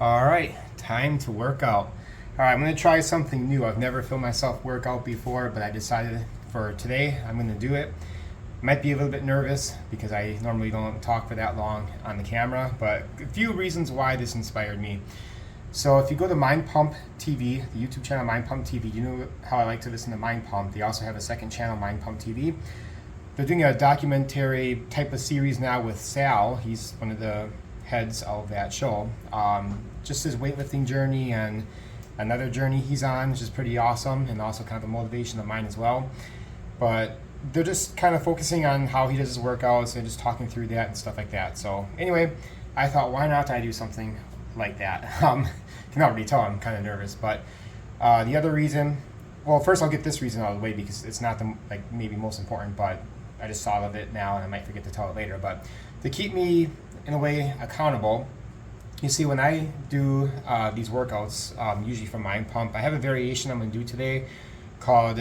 All right, time to work out. All right, I'm gonna try something new. I've never filmed myself work out before, but I decided for today I'm gonna do it. Might be a little bit nervous because I normally don't talk for that long on the camera, but a few reasons why this inspired me. So if you go to Mind Pump TV, the YouTube channel Mind Pump TV, you know how I like to listen to Mind Pump. They also have a second channel, Mind Pump TV. They're doing a documentary type of series now with Sal. He's one of the heads of that show. Just his weightlifting journey and another journey he's on, which is pretty awesome, and also kind of a motivation of mine as well. But they're just kind of focusing on how he does his workouts and just talking through that and stuff like that. So anyway, I thought, why not I do something like that? You can already tell I'm kind of nervous, but the other reason, well, first I'll get this reason out of the way because it's not the maybe most important, but I just thought of it now and I might forget to tell it later. But to keep me in a way accountable, you see, when I do these workouts, usually from Mind Pump, I have a variation I'm going to do today called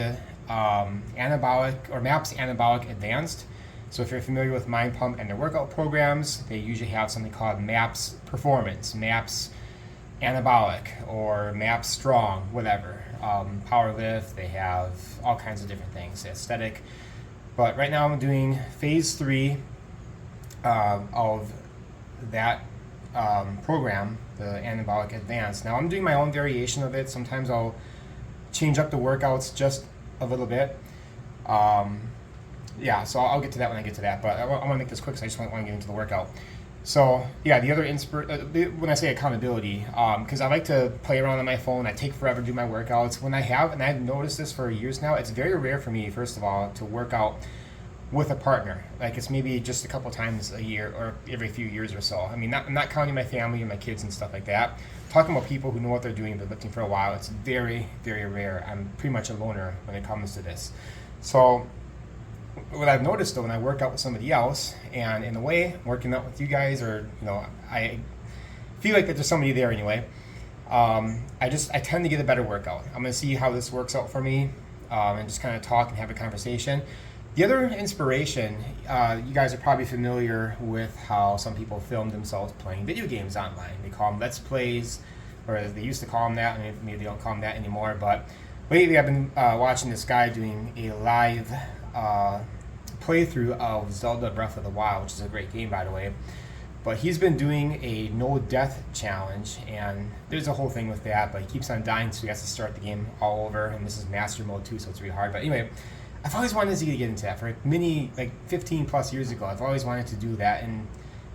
Anabolic or MAPS Anabolic Advanced. So if you're familiar with Mind Pump and their workout programs, they usually have something called MAPS Performance, MAPS Anabolic, or MAPS Strong, whatever. Power Lift, they have all kinds of different things, aesthetic. But right now I'm doing phase 3 of that program, the Anabolic Advanced. Now I'm doing my own variation of it. Sometimes I'll change up the workouts just a little bit. Yeah, so I'll get to that when I get to that. But I want to make this quick because I just want to get into the workout. So yeah, the other when I say accountability, because I like to play around on my phone. I take forever to do my workouts. When I have, and I've noticed this for years now, it's very rare for me, first of all, to work out with a partner. Like it's maybe just a couple times a year or every few years or so. I mean, I'm not counting my family and my kids and stuff like that. I'm talking about people who know what they're doing, they're lifting for a while. It's very, very rare. I'm pretty much a loner when it comes to this. So what I've noticed though, when I work out with somebody else, and in a way, working out with you guys, or I feel like that there's somebody there anyway. I tend to get a better workout. I'm gonna see how this works out for me, and just kind of talk and have a conversation. The other inspiration, you guys are probably familiar with how some people film themselves playing video games online. They call them Let's Plays, or they used to call them that, and maybe they don't call them that anymore. But lately I've been watching this guy doing a live playthrough of Zelda Breath of the Wild, which is a great game, by the way. But he's been doing a no death challenge, and there's a whole thing with that, but he keeps on dying, so he has to start the game all over, and this is master mode too, so it's really hard. But anyway, I've always wanted to get into that for 15 plus years ago. I've always wanted to do that, and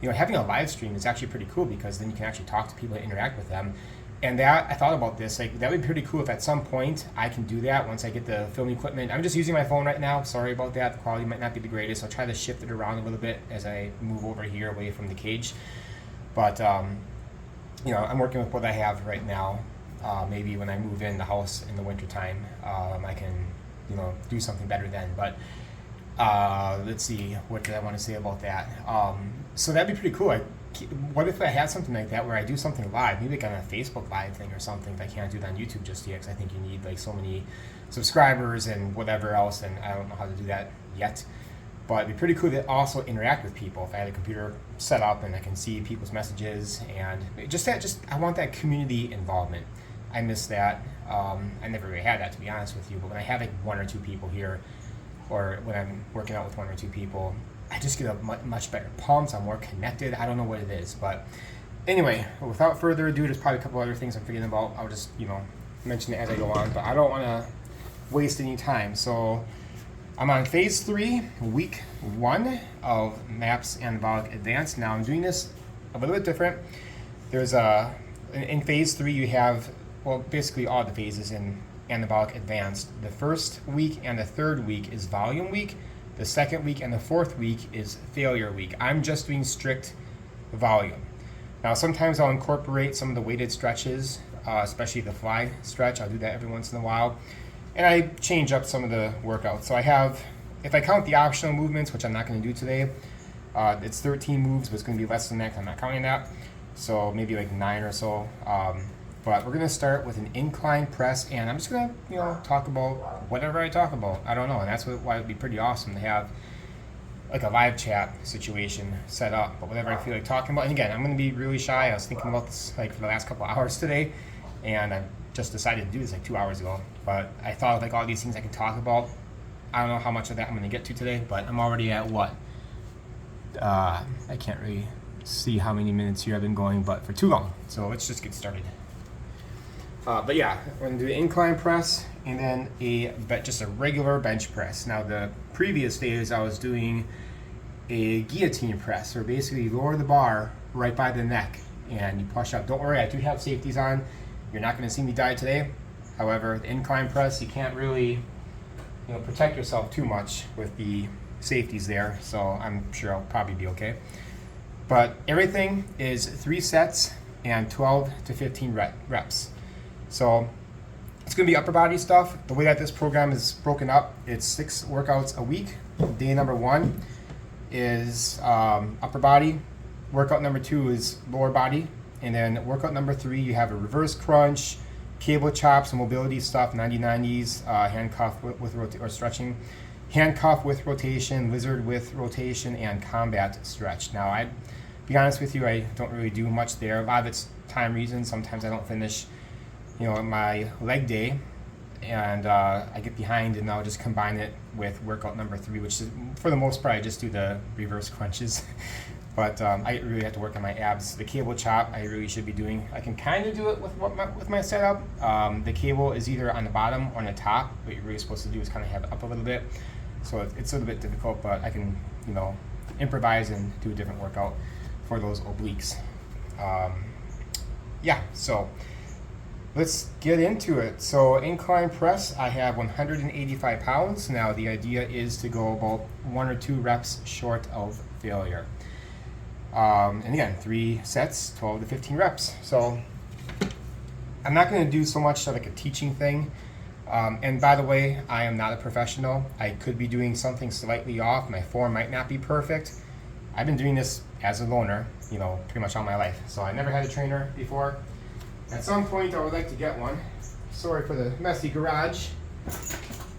having a live stream is actually pretty cool because then you can actually talk to people and interact with them. And that, I thought about this, that would be pretty cool if at some point I can do that once I get the film equipment. I'm just using my phone right now. Sorry about that. The quality might not be the greatest. I'll try to shift it around a little bit as I move over here away from the cage. But, I'm working with what I have right now. Maybe when I move in the house in the wintertime, I can, do something better then. But let's see, what did I want to say about that? So that'd be pretty cool. What if I had something like that where I do something live, maybe on a Facebook Live thing or something, if I can't do it on YouTube just yet, because I think you need so many subscribers and whatever else, and I don't know how to do that yet. But it'd be pretty cool to also interact with people if I had a computer set up and I can see people's messages, and I want that community involvement. I miss that. I never really had that, to be honest with you, but when I have one or two people here, or when I'm working out with one or two people, I just get a much better pumps. I'm more connected. I don't know what it is, but anyway, without further ado, there's probably a couple other things I'm forgetting about. I'll just mention it as I go on, but I don't want to waste any time. So I'm on phase 3, week 1 of MAPS Anabolic Advanced. Now I'm doing this a little bit different. There's in phase 3 you have basically all the phases in Anabolic Advanced. The first week and the third week is volume week. The second week and the fourth week is failure week. I'm just doing strict volume. Now, sometimes I'll incorporate some of the weighted stretches, especially the fly stretch. I'll do that every once in a while. And I change up some of the workouts. So I have, if I count the optional movements, which I'm not going to do today, it's 13 moves, but it's going to be less than that because I'm not counting that. So maybe 9 or so. But we're going to start with an incline press, and I'm just going to, talk about whatever I talk about. I don't know, and that's why it would be pretty awesome to have like a live chat situation set up, but whatever I feel like talking about. And again, I'm going to be really shy. I was thinking about this like for the last couple of hours today, and I just decided to do this like 2 hours ago. But I thought of like all these things I can talk about. I don't know how much of that I'm going to get to today, but I'm already at what? I can't really see how many minutes here I've been going, but for too long. So let's just get started. But yeah, we're going to do an incline press and then just a regular bench press. Now the previous days I was doing a guillotine press, where basically you lower the bar right by the neck and you push up. Don't worry, I do have safeties on. You're not going to see me die today. However, the incline press, you can't really protect yourself too much with the safeties there, so I'm sure I'll probably be okay. But everything is 3 sets and 12 to 15 reps. So it's going to be upper body stuff. The way that this program is broken up, it's 6 workouts a week. Day number 1 is upper body. Workout number 2 is lower body. And then workout number 3, you have a reverse crunch, cable chops, mobility stuff, 90-90s, handcuff or stretching, handcuff with rotation, lizard with rotation, and combat stretch. Now, I'd be honest with you, I don't really do much there. A lot of it's time reasons. Sometimes I don't finish my leg day, and I get behind, and I'll just combine it with workout number 3, which is, for the most part, I just do the reverse crunches. But I really have to work on my abs. The cable chop, I really should be doing. I can kind of do it with my setup. The cable is either on the bottom or on the top. What you're really supposed to do is kind of have it up a little bit. So it's a little bit difficult, but I can, improvise and do a different workout for those obliques. Yeah, so let's get into it. So incline press, I have 185 pounds. Now the idea is to go about 1 or 2 reps short of failure. And again, 3 sets, 12 to 15 reps. So I'm not going to do so much like a teaching thing. And by the way, I am not a professional. I could be doing something slightly off. My form might not be perfect. I've been doing this as a loner, pretty much all my life. So I never had a trainer before. At some point, I would like to get one. Sorry for the messy garage.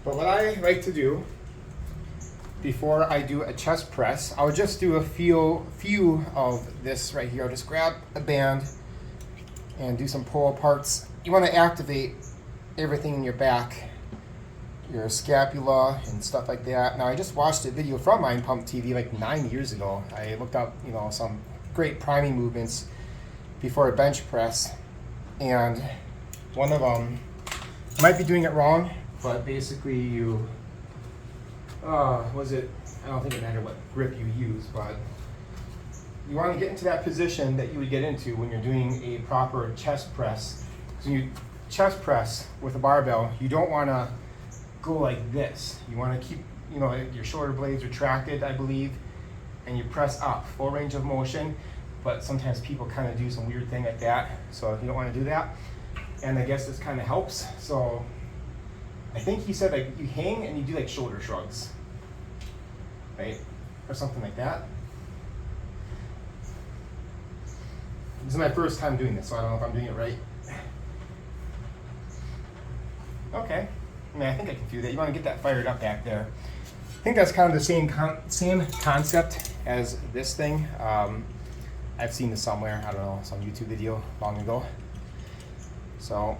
But what I like to do before I do a chest press, I'll just do a few of this right here. I'll just grab a band and do some pull aparts. You want to activate everything in your back, your scapula and stuff like that. Now I just watched a video from Mind Pump TV like 9 years ago. I looked up some great priming movements before a bench press, and one of them, I might be doing it wrong, but basically you I don't think it matters what grip you use, but you want to get into that position that you would get into when you're doing a proper chest press. So when you chest press with a barbell, you don't want to go like this. You want to keep, your shoulder blades retracted, I believe, and you press up, full range of motion, but sometimes people kind of do some weird thing like that, so you don't want to do that. And I guess this kind of helps. So I think he said like you hang and you do like shoulder shrugs, right? Or something like that. This is my first time doing this, so I don't know if I'm doing it right. Okay, I think I can do that. You want to get that fired up back there. I think that's kind of the same concept as this thing. I've seen this somewhere, I don't know, some YouTube video long ago. So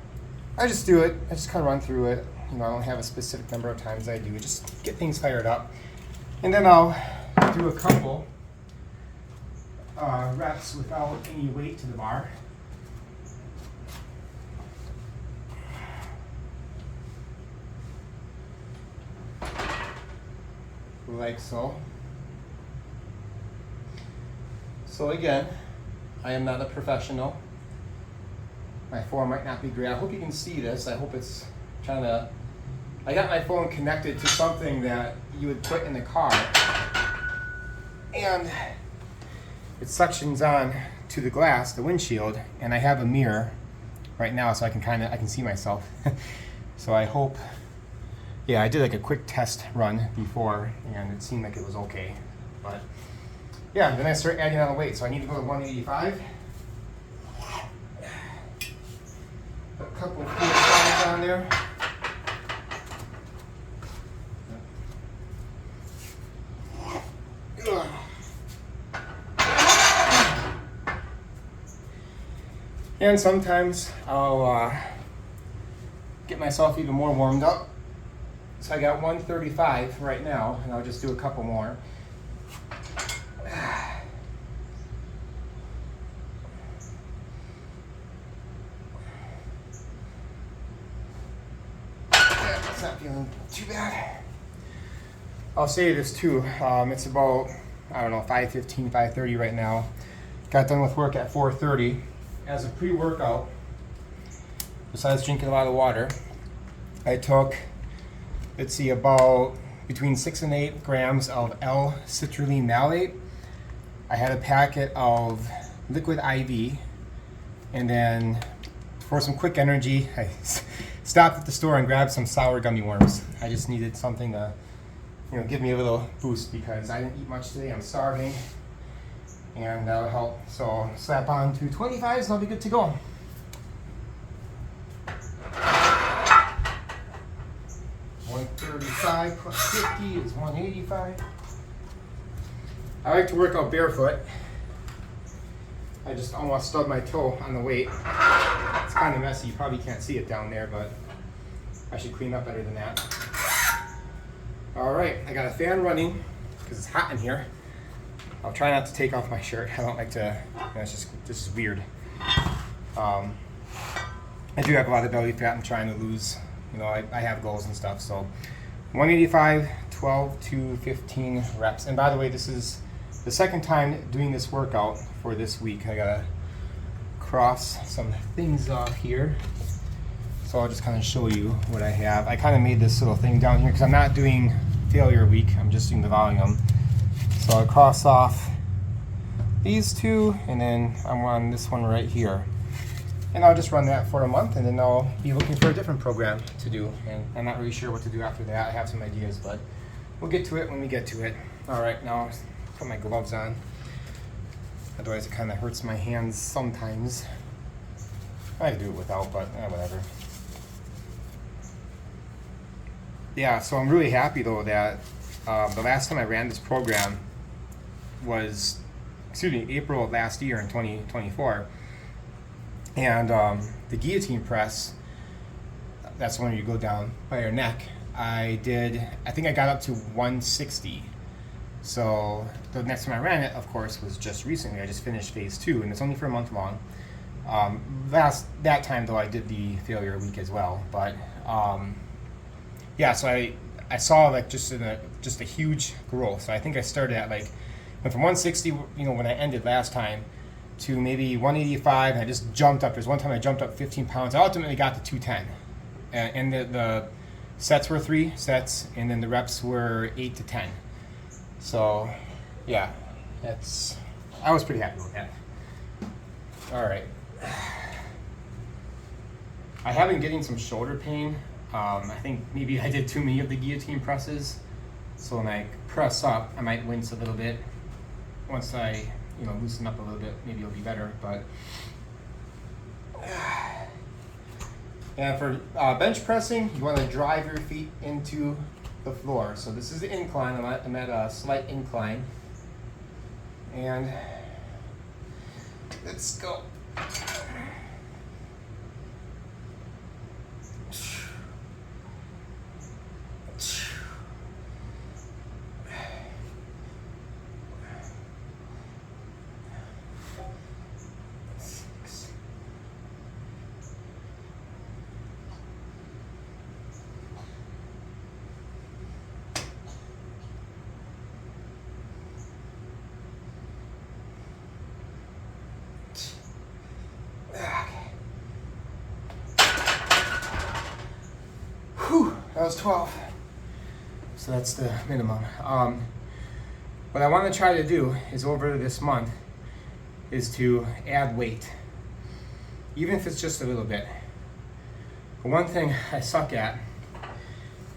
I just do it, I just kind of run through it. I don't have a specific number of times I do, just get things fired up. And then I'll do a couple reps without any weight to the bar. Like so. So again, I am not a professional. My form might not be great. I hope you can see this. I hope it's trying to... I got my phone connected to something that you would put in the car, and it suctions on to the glass, the windshield, and I have a mirror right now, so I can see myself. So I hope... Yeah, I did like a quick test run before, and it seemed like it was okay. But yeah, then I start adding on the weight. So I need to go to 185. A couple of cool strides on there. And sometimes I'll get myself even more warmed up. So I got 135 right now, and I'll just do a couple more. It's not feeling too bad. I'll say this too. It's about, I don't know, 5:15, 5:30 right now. Got done with work at 4:30. As a pre-workout, besides drinking a lot of water, I took, let's see, about between 6 and 8 grams of L-citrulline malate. I had a packet of liquid IV, and then for some quick energy, I stopped at the store and grabbed some sour gummy worms. I just needed something to, give me a little boost because I didn't eat much today. I'm starving, and that'll help. So slap on 225s and I'll be good to go. $135 plus 50 is $185. I like to work out barefoot. I just almost stubbed my toe on the weight. It's kind of messy. You probably can't see it down there, but I should clean up better than that. All right, I got a fan running because it's hot in here. I'll try not to take off my shirt. I don't like to, it's just, this is weird. I do have a lot of belly fat I'm trying to lose. I have goals and stuff. So 185, 12 to 15 reps. And by the way, this is the second time doing this workout for this week. I gotta cross some things off here. So I'll just kind of show you what I have. I kind of made this little thing down here because I'm not doing failure week. I'm just doing the volume. So I'll cross off these two, and then I'm on this one right here. And I'll just run that for a month, and then I'll be looking for a different program to do. And I'm not really sure what to do after that. I have some ideas, but we'll get to it when we get to it. All right, now I'll put my gloves on. Otherwise, it kind of hurts my hands sometimes. I can do it without, but whatever. Yeah, so I'm really happy though that the last time I ran this program was, April of last year in 2024. And the guillotine press, that's when you go down by your neck. I think I got up to 160. So the next time I ran it, of course, was just recently. I just finished phase 2, and it's only for a month long. That time though, I did the failure week as well. But yeah, so I saw like just a huge growth. So I think I started at went from 160, when I ended last time, to maybe 185, and I just jumped up. There's one time I jumped up 15 pounds. I ultimately got to 210, and the sets were 3 sets, and then the reps were 8 to 10. So yeah, I was pretty happy with that. All right, I have been getting some shoulder pain. I think maybe I did too many of the guillotine presses, so when I press up, I might wince a little bit. Once I loosen up a little bit, maybe it'll be better. But yeah, for bench pressing, you want to drive your feet into the floor. So this is the incline. I'm at a slight incline, and let's go. That was 12. So that's the minimum. What I want to try to do is over this month is to add weight, even if it's just a little bit. But one thing I suck at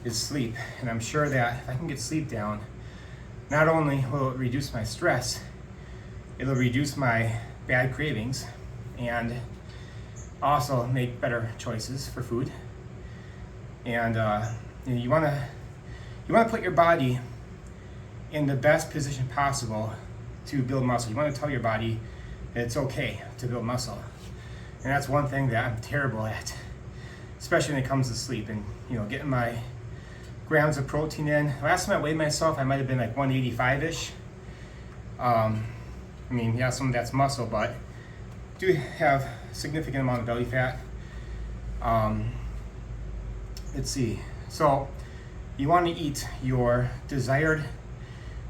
is sleep, and I'm sure that if I can get sleep down, not only will it reduce my stress, it'll reduce my bad cravings and also make better choices for food. And you want to put your body in the best position possible to build muscle. You want to tell your body that it's okay to build muscle. And that's one thing that I'm terrible at, especially when it comes to sleep and, getting my grams of protein in. Last time I weighed myself, I might have been like 185-ish. Some of that's muscle, but I do have a significant amount of belly fat. Let's see. So you want to eat your desired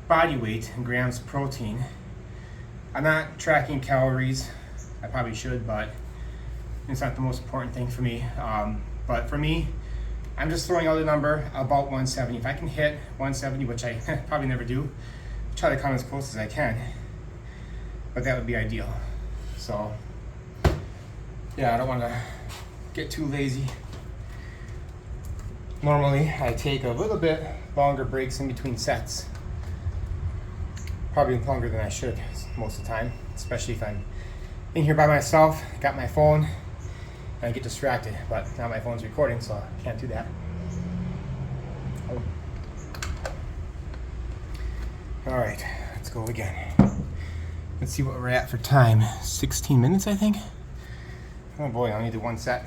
body weight in grams of protein. I'm not tracking calories. I probably should, but it's not the most important thing for me. But for me, I'm just throwing out a number about 170. If I can hit 170, which I probably never do, try to come as close as I can. But that would be ideal. So, yeah, I don't want to get too lazy. Normally, I take a little bit longer breaks in between sets. Probably longer than I should most of the time, especially if I'm in here by myself, got my phone, and I get distracted. But now my phone's recording, so I can't do that. All right, let's go again. Let's see what we're at for time. 16 minutes, I think. Oh boy, I only did one set.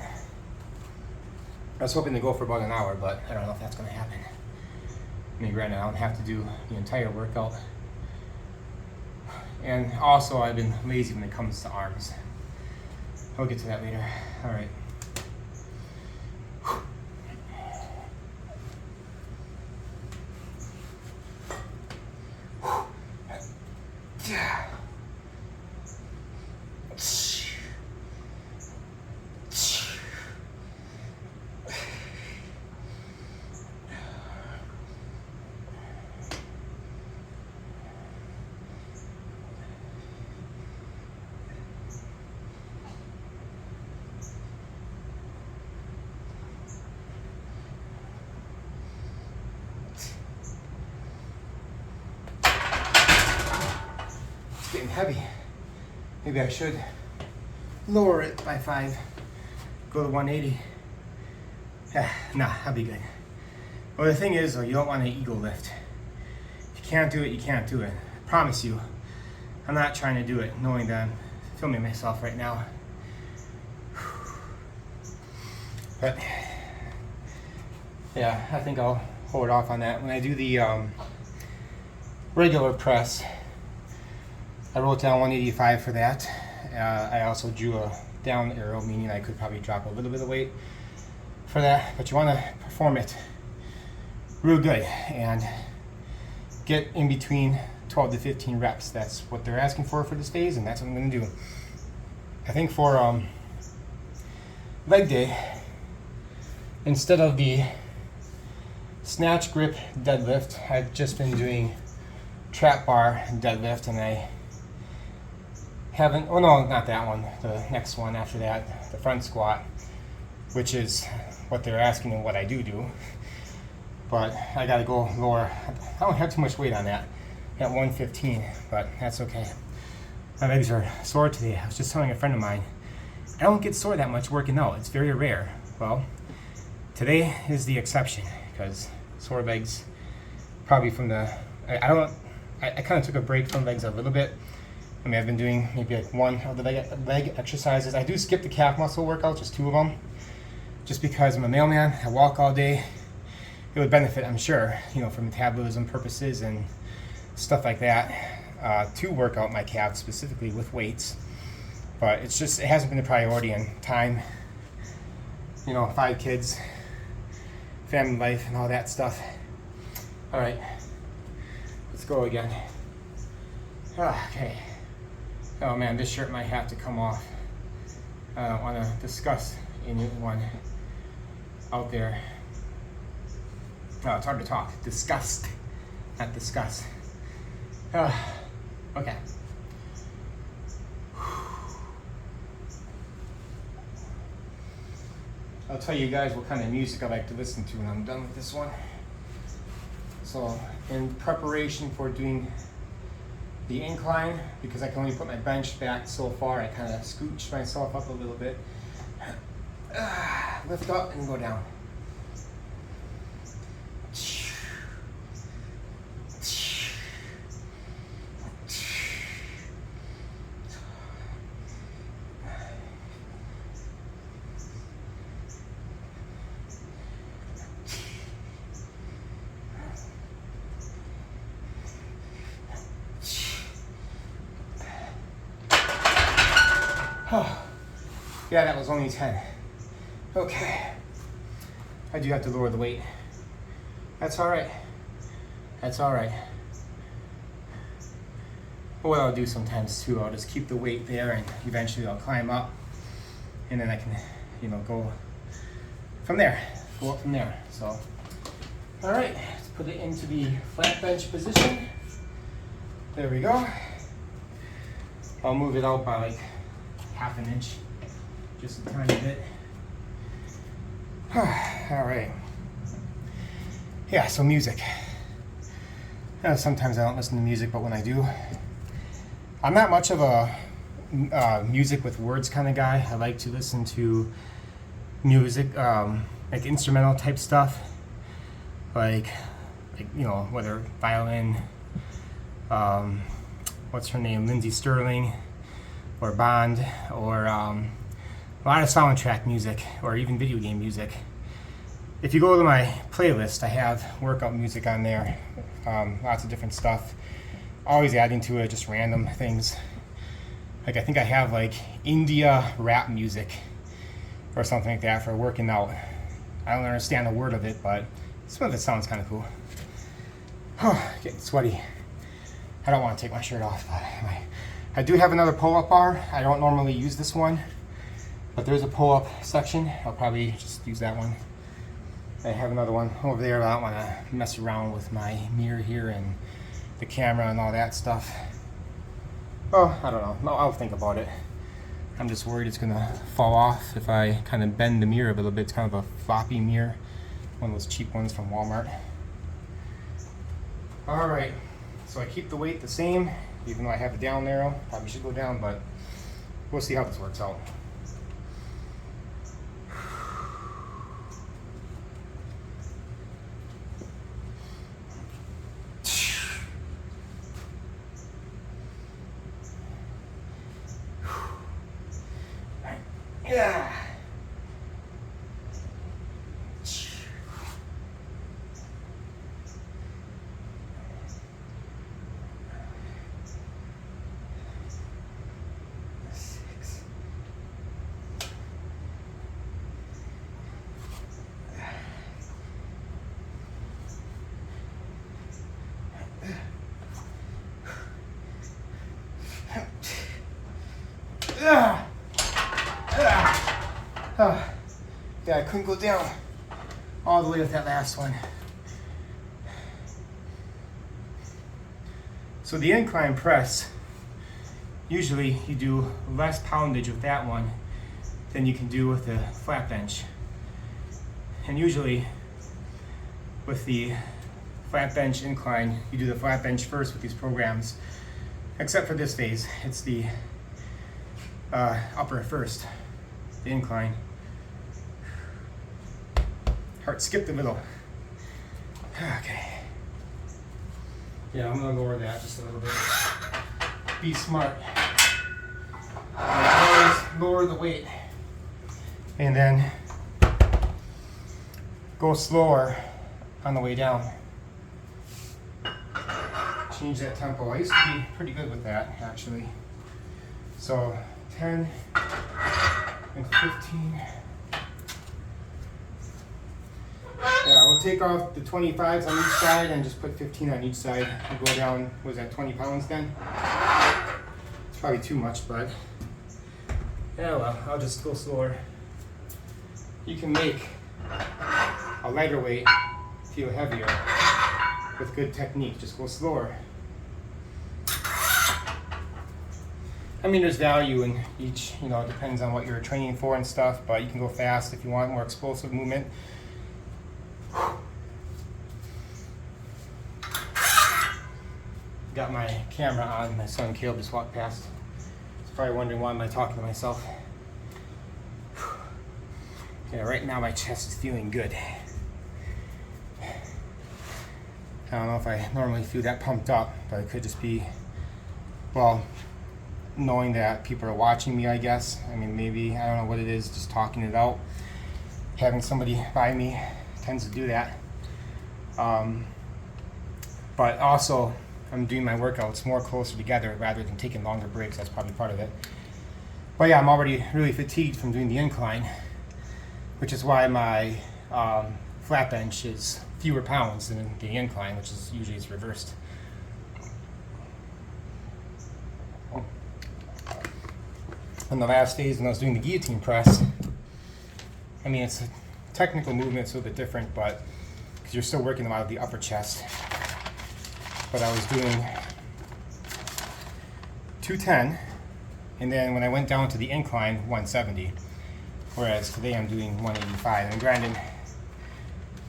I was hoping to go for about an hour, but I don't know if that's going to happen. I mean, granted, I don't have to do the entire workout. And also, I've been lazy when it comes to arms. I'll get to that later. All right. Getting heavy. Maybe I should lower it by 5, go to 180. Nah, I'll be good. Well, the thing is, though, you don't want an ego lift. If you can't do it, you can't do it. I promise you, I'm not trying to do it knowing that I'm filming myself right now. But yeah, I think I'll hold off on that. When I do the regular press, I wrote down 185 for that. I also drew a down arrow, meaning I could probably drop a little bit of weight for that. But you want to perform it real good and get in between 12 to 15 reps. That's what they're asking for this phase, and that's what I'm going to do. I think for leg day, instead of the snatch grip deadlift, I've just been doing trap bar deadlift, and I haven't, oh no, not that one, the next one after that, the front squat, which is what they're asking and what I do. But I gotta go lower. I don't have too much weight on that, at 115, but that's okay. My legs are sore today. I was just telling a friend of mine, I don't get sore that much working out. It's very rare. Well, today is the exception, because sore legs, probably from the, I kind of took a break from legs a little bit. I mean, I've been doing maybe like one of the leg exercises. I do skip the calf muscle workout, just 2 of them, just because I'm a mailman. I walk all day. It would benefit, I'm sure, for metabolism purposes and stuff like that, to work out my calves specifically with weights. But it hasn't been a priority in time. 5 kids, family life, and all that stuff. All right, let's go again. Okay. Oh man, this shirt might have to come off. I don't want to discuss anyone out there. Oh, it's hard to talk. Disgust, not discuss. Okay. I'll tell you guys what kind of music I like to listen to when I'm done with this one. So, in preparation for doing the incline, because I can only put my bench back so far, I kind of scooch myself up a little bit. Lift up and go down. Yeah, that was only 10. Okay. I do have to lower the weight. That's all right. That's all right. What I'll do sometimes too, I'll just keep the weight there and eventually I'll climb up and then I can, go from there, go up from there. So, all right, let's put it into the flat bench position. There we go. I'll move it out by like half an inch, just a tiny bit. All right. Yeah, so music. Sometimes I don't listen to music, but when I do, I'm not much of a music with words kind of guy. I like to listen to music, like instrumental type stuff, like whether violin, what's her name, Lindsey Sterling, or Bond, or a lot of soundtrack music, or even video game music. If you go to my playlist, I have workout music on there, lots of different stuff. Always adding to it, just random things. Like I think I have like India rap music or something like that for working out. I don't understand a word of it, but some of it sounds kind of cool. Getting sweaty. I don't want to take my shirt off, but I do have another pull-up bar. I don't normally use this one, but there's a pull-up section. I'll probably just use that one. I have another one over there, but I don't want to mess around with my mirror here and the camera and all that stuff. Oh, I don't know. No, I'll think about it. I'm just worried it's gonna fall off if I kind of bend the mirror a little bit. It's kind of a floppy mirror, one of those cheap ones from Walmart. All right, so I keep the weight the same, even though I have the down arrow. Probably should go down, but we'll see how this works out. Yeah. Yeah, I couldn't go down all the way with that last one. So the incline press, usually you do less poundage with that one than you can do with the flat bench. And usually with the flat bench incline, you do the flat bench first with these programs, except for this phase. It's the upper first, the incline. Heart skipped a little. Okay. Yeah, I'm gonna lower that just a little bit. Be smart. Always lower the weight. And then go slower on the way down. Change that tempo. I used to be pretty good with that, actually. So 10 and 15. Yeah, we'll take off the 25s on each side and just put 15 on each side. We'll go down, was that 20 pounds then? It's probably too much, but yeah, well, I'll just go slower. You can make a lighter weight feel heavier with good technique. Just go slower. I mean, there's value in each, it depends on what you're training for and stuff, but you can go fast if you want more explosive movement. Got my camera on. My son Caleb just walked past. He's probably wondering why am I talking to myself. Yeah, right now my chest is feeling good. I don't know if I normally feel that pumped up, but it could just be, well, knowing that people are watching me, I guess. I mean, maybe, I don't know what it is, just talking it out. Having somebody by me tends to do that. But also, I'm doing my workouts more closer together rather than taking longer breaks. That's probably part of it. But yeah, I'm already really fatigued from doing the incline, which is why my flat bench is fewer pounds than the incline, which is usually it's reversed. On the last days when I was doing the guillotine press, I mean, it's a technical movement, it's a little bit different, but because you're still working a lot of the upper chest. But I was doing 210, and then when I went down to the incline, 170. Whereas today I'm doing 185. And granted,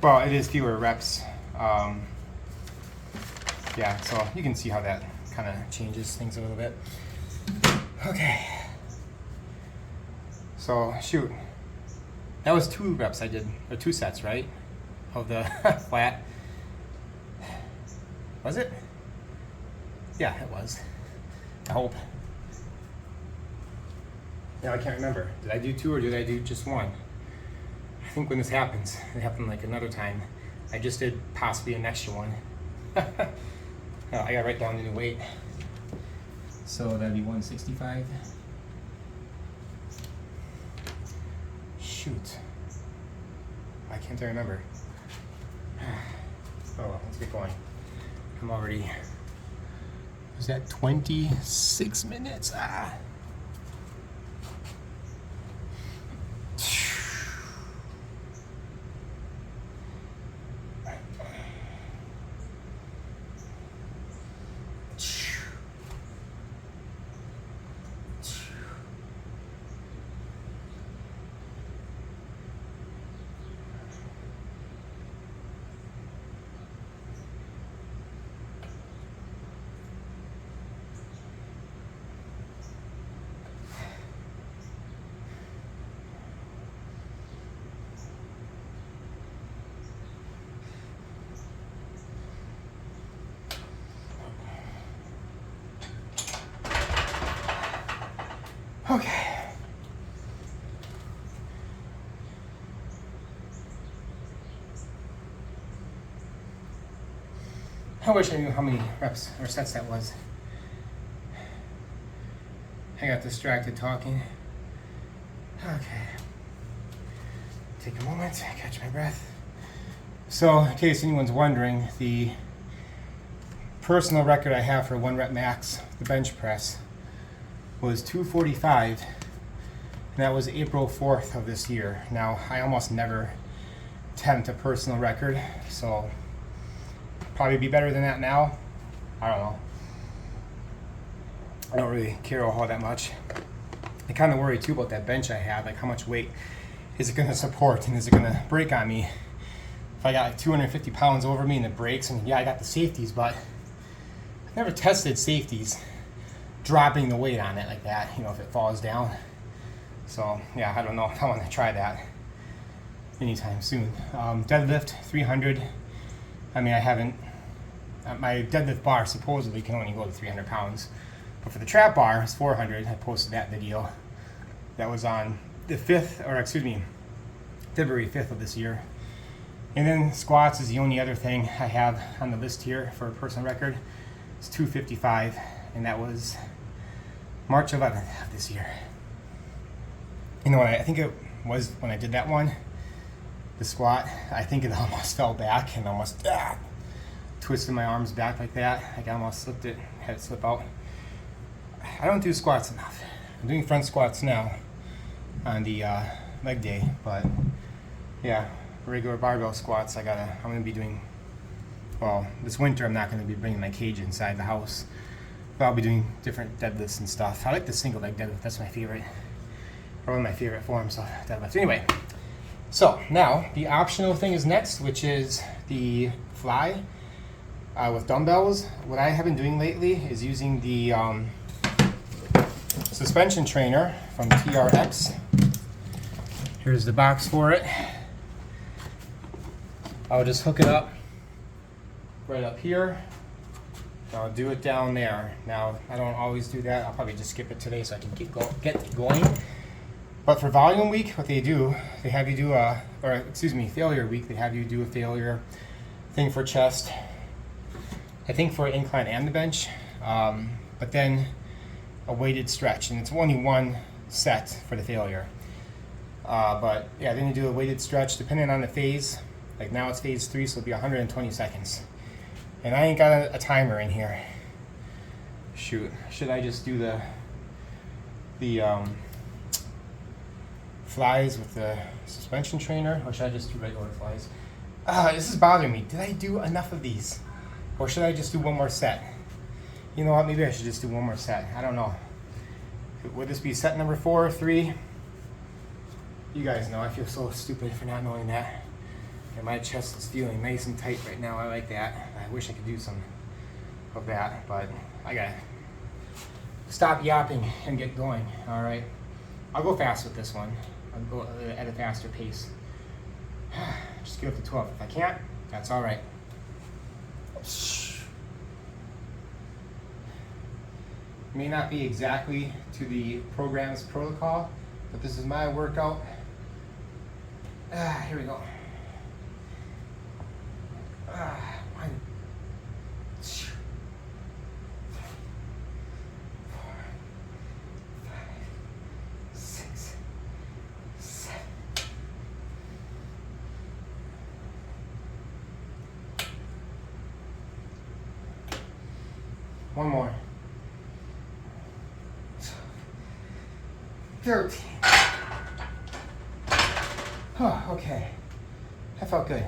well, it is fewer reps. Yeah, so you can see how that kind of changes things a little bit. Okay. So, shoot. That was 2 reps I did, or 2 sets, right? Of the flat. Was it? Yeah, it was. I hope. Now I can't remember. Did I do 2 or did I do just 1? I think when this happens, it happened like another time. I just did possibly an extra one. Oh, I gotta write down the new weight. So that'd be 165. Shoot. Why can't I remember? Oh, well, let's get going. I'm already. Was that 26 minutes? Ah. Okay. I wish I knew how many reps or sets that was. I got distracted talking. Okay. Take a moment, catch my breath. So, in case anyone's wondering, the personal record I have for 1 rep max, the bench press, was 245, and that was April 4th of this year. Now, I almost never attempt a personal record, so probably be better than that now. I don't know. I don't really care all that much. I kind of worry too about that bench I have, like how much weight is it going to support, and is it going to break on me? If I got like 250 pounds over me and it breaks, and yeah, I got the safeties, but I've never tested safeties dropping the weight on it like that, you know, if it falls down. So yeah, I don't know if I want to try that anytime soon. Deadlift 300. I mean, I haven't. My deadlift bar supposedly can only go to 300 pounds, but for the trap bar, it's 400. I posted that video. That was on the 5th, or excuse me, February 5th of this year. And then squats is the only other thing I have on the list here for a personal record. It's 255, and that was March 11th of this year. You know what, I think it was when I did that one, the squat, I think it almost fell back and almost twisted my arms back like that. Like I almost slipped it, had it slip out. I don't do squats enough. I'm doing front squats now on the leg day, but yeah, regular barbell squats I'm gonna be doing. Well, this winter I'm not gonna be bringing my cage inside the house, but I'll be doing different deadlifts and stuff. I like the single leg deadlift, that's my favorite, or one of my favorite forms of deadlift. Anyway, so now the optional thing is next, which is the fly with dumbbells. What I have been doing lately is using the suspension trainer from TRX. Here's the box for it. I'll just hook it up right up here. I'll do it down there. Now, I don't always do that. I'll probably just skip it today so I can get going. But for volume week, what they do, they have you do failure week, they have you do a failure thing for chest. I think for incline and the bench. But then a weighted stretch, and it's only one set for the failure. But yeah, then you do a weighted stretch depending on the phase. Like now it's phase 3, so it'll be 120 seconds. And I ain't got a timer in here. Shoot, should I just do the flies with the suspension trainer, or should I just do regular flies? This is bothering me. Did I do enough of these? Or should I just do one more set? You know what, maybe I should just do one more set. I don't know. Would this be set number 4 or 3? You guys know, I feel so stupid for not knowing that. And my chest is feeling nice and tight right now. I like that. I wish I could do some of that, but I gotta stop yapping and get going. All right, I'll go fast with this one. I'll go at a faster pace. Just get up to 12. If I can't, that's all right. May not be exactly to the program's protocol, but this is my workout. Here we go. 1, 2, 3, 4, 5, 6, 7. One more. 13. Oh, okay. That felt good.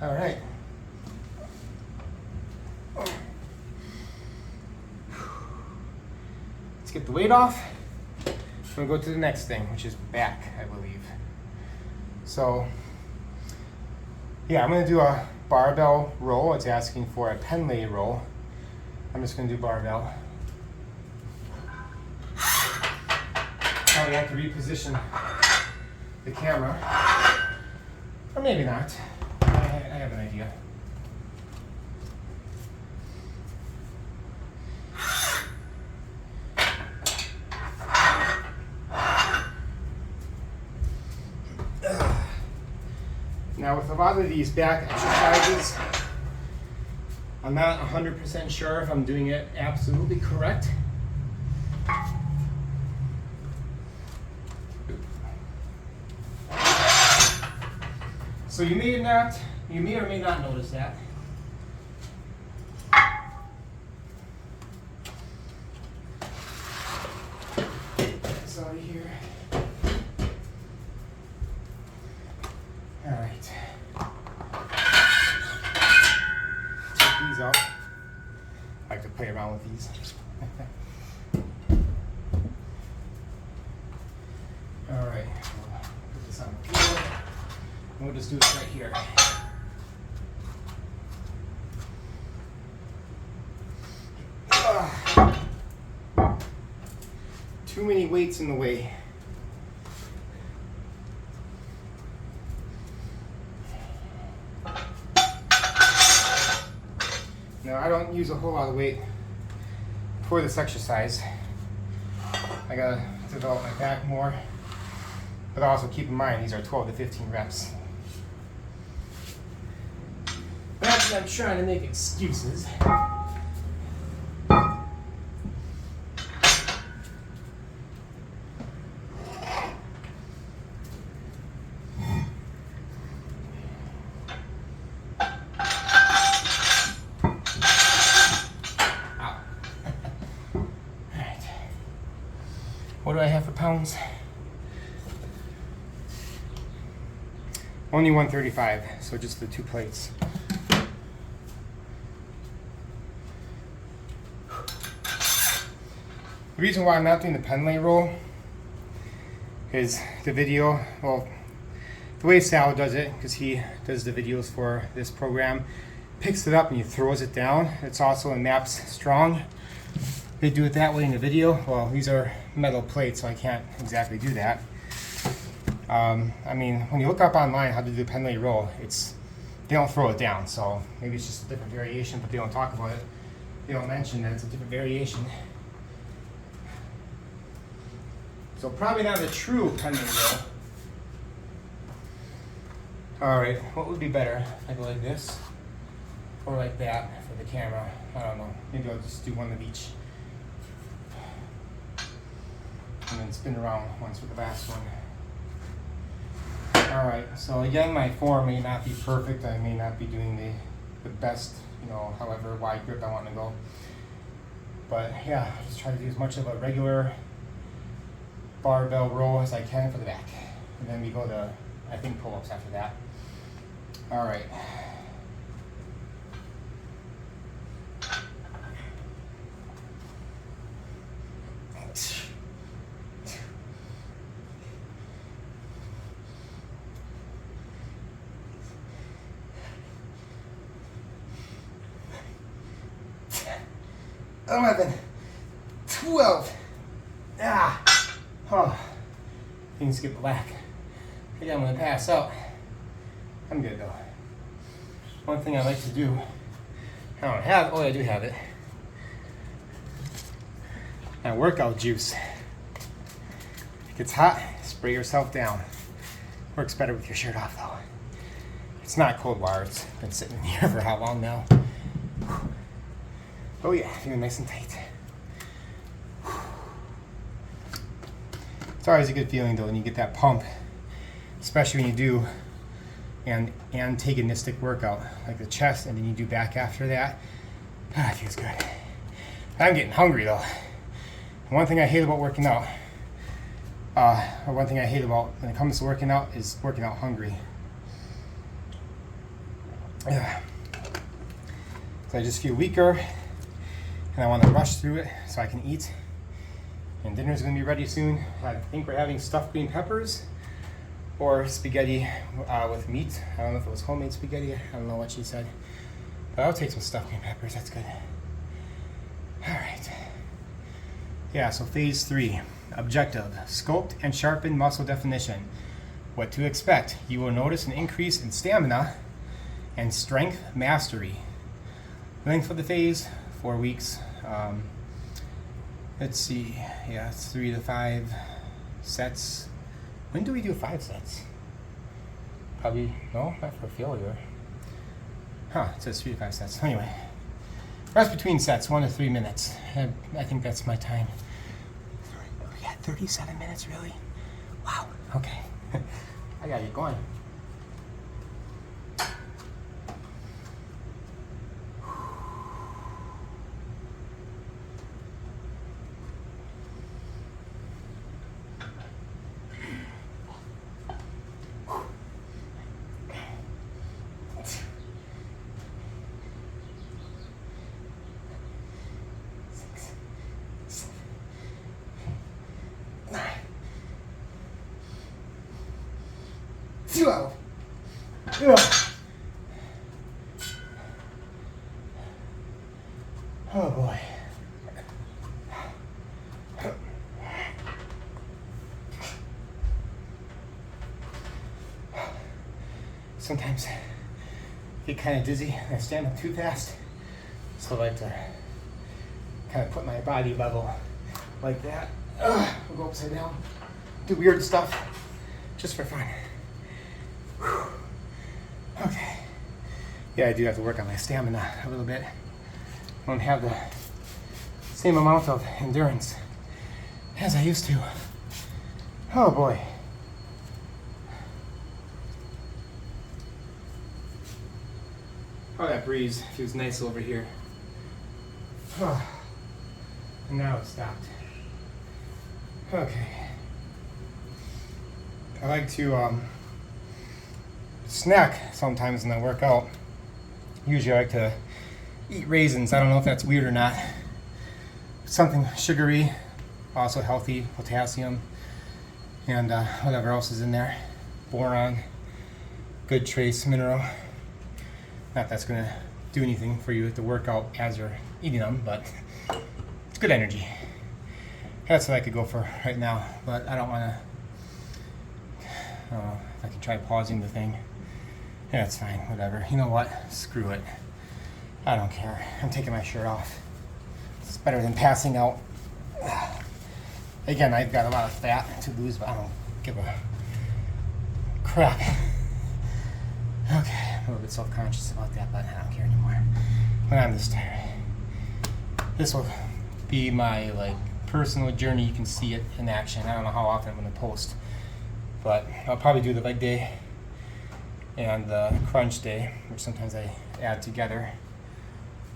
All right. Let's get the weight off. We'll go to the next thing, which is back, I believe. So, yeah, I'm gonna do a barbell roll. It's asking for a Pendlay roll. I'm just gonna do barbell. Probably have to reposition the camera. Or maybe not. I have an idea. Now with a lot of these back exercises, I'm not 100% sure if I'm doing it absolutely correct. So you may or may not notice that. This out of here. All right. Take these out. I like to play around with these. All right. Put this on the floor. We'll just do it right here. Too many weights in the way. Now I don't use a whole lot of weight for this exercise. I gotta develop my back more, but also keep in mind these are 12 to 15 reps. I'm trying to make excuses. Alright. What do I have for pounds? Only 135, so just the 2 plates. The reason why I'm not doing the Pendlay roll is the video, well, the way Sal does it, because he does the videos for this program, picks it up and he throws it down. It's also in MAPS Strong. They do it that way in the video. Well, these are metal plates, so I can't exactly do that. I mean, when you look up online how to do the Pendlay roll, they don't throw it down, so maybe it's just a different variation, but they don't talk about it. They don't mention that it's a different variation. So probably not a true Pendlay roll. All right, what would be better? I go like this or like that for the camera. I don't know. Maybe I'll just do one of each. and spin around once for the last one. Alright, so again, my form may not be perfect. I may not be doing the best, however wide grip I want to go. But yeah, just try to do as much of a regular barbell row as I can for the back. And then we go to, I think, pull-ups after that. Alright. Oh, 11, 12. Things get black. Again, I'm gonna pass out. I'm good though. One thing I like to do, I don't have, I do have it. My workout juice. If it gets hot, spray yourself down. Works better with your shirt off though. It's not cold water, it's been sitting in here for how long now? Oh yeah, feeling nice and tight. It's always a good feeling though when you get that pump, especially when you do an antagonistic workout like the chest, and then you do back after that. It feels good. I'm getting hungry though. One thing I hate about working out, or one thing I hate about when it comes to working out, is working out hungry. Yeah. So I just feel weaker, and I want to rush through it so I can eat. And dinner's going to be ready soon. I think we're having stuffed green peppers or spaghetti with meat. I don't know if it was homemade spaghetti. I don't know what she said. But I'll take some stuffed green peppers. That's good. All right. Yeah, so phase 3. Objective: sculpt and sharpen muscle definition. What to expect: you will notice an increase in stamina and strength mastery. Length for the phase: 4 weeks. Let's see. Yeah, it's 3 to 5 sets. When do we do 5 sets? Probably, no, not for failure. It says 3 to 5 sets. Anyway, rest between sets, 1 to 3 minutes. I think that's my time. We got 37 minutes, really? Wow, okay. I gotta get going. Oh boy. Sometimes I get kind of dizzy and I stand up too fast. So I like to kind of put my body level like that. We'll go upside down, do weird stuff just for fun. Whew. Okay. Yeah, I do have to work on my stamina a little bit. I don't have the same amount of endurance as I used to. Oh boy. Oh, that breeze feels nice over here. Oh. And now it stopped. Okay. I like to snack sometimes when I work out. Usually I like to eat raisins. I don't know if that's weird or not. Something sugary, also healthy, potassium, and whatever else is in there. Boron, good trace mineral. Not that's gonna do anything for you at the workout as you're eating them, but it's good energy. That's what I could go for right now, but I don't wanna, if I can try pausing the thing. Yeah, it's fine, whatever. You know what? Screw it. I don't care. I'm taking my shirt off. It's better than passing out. Again, I've got a lot of fat to lose, but I don't give a crap. Okay, I'm a little bit self-conscious about that, but I don't care anymore. When I'm this tired. This will be my personal journey, you can see it in action. I don't know how often I'm going to post, but I'll probably do the leg day and the crunch day, which sometimes I add together.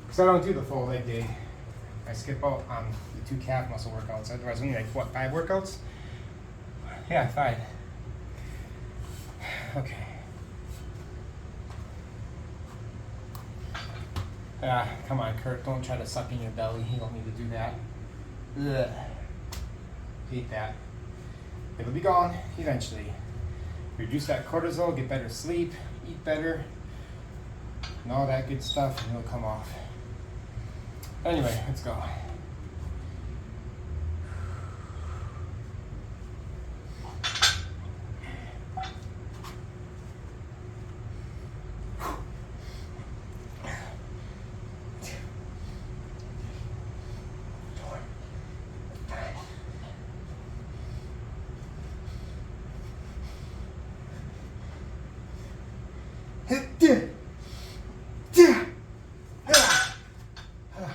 Because I don't do the full leg day. I skip out on the 2 calf muscle workouts. Otherwise, only like, what, 5 workouts? Yeah, 5. Okay. Come on, Kurt. Don't try to suck in your belly. You don't need to do that. Ugh. Hate that. It'll be gone eventually. Reduce that cortisol, get better sleep, eat better, and all that good stuff, and it'll come off. Anyway, let's go.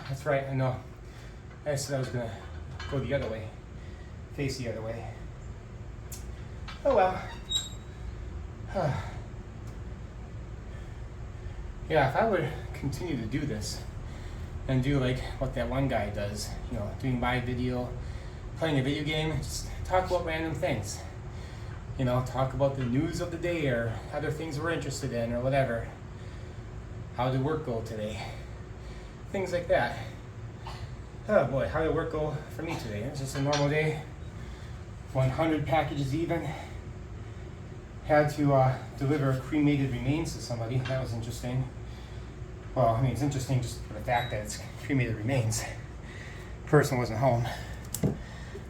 That's right, I know. I said I was gonna go the other way, face the other way. Oh well. Yeah, if I would continue to do this and do like what that one guy does, you know, doing my video, playing a video game, just talk about random things. You know, talk about the news of the day or other things we're interested in or whatever. How did work go today? Things like that. Oh boy, how did work go for me today? It was just a normal day. 100 packages even. Had to deliver cremated remains to somebody. That was interesting. Well, I mean, it's interesting just for the fact that it's cremated remains. Person wasn't home,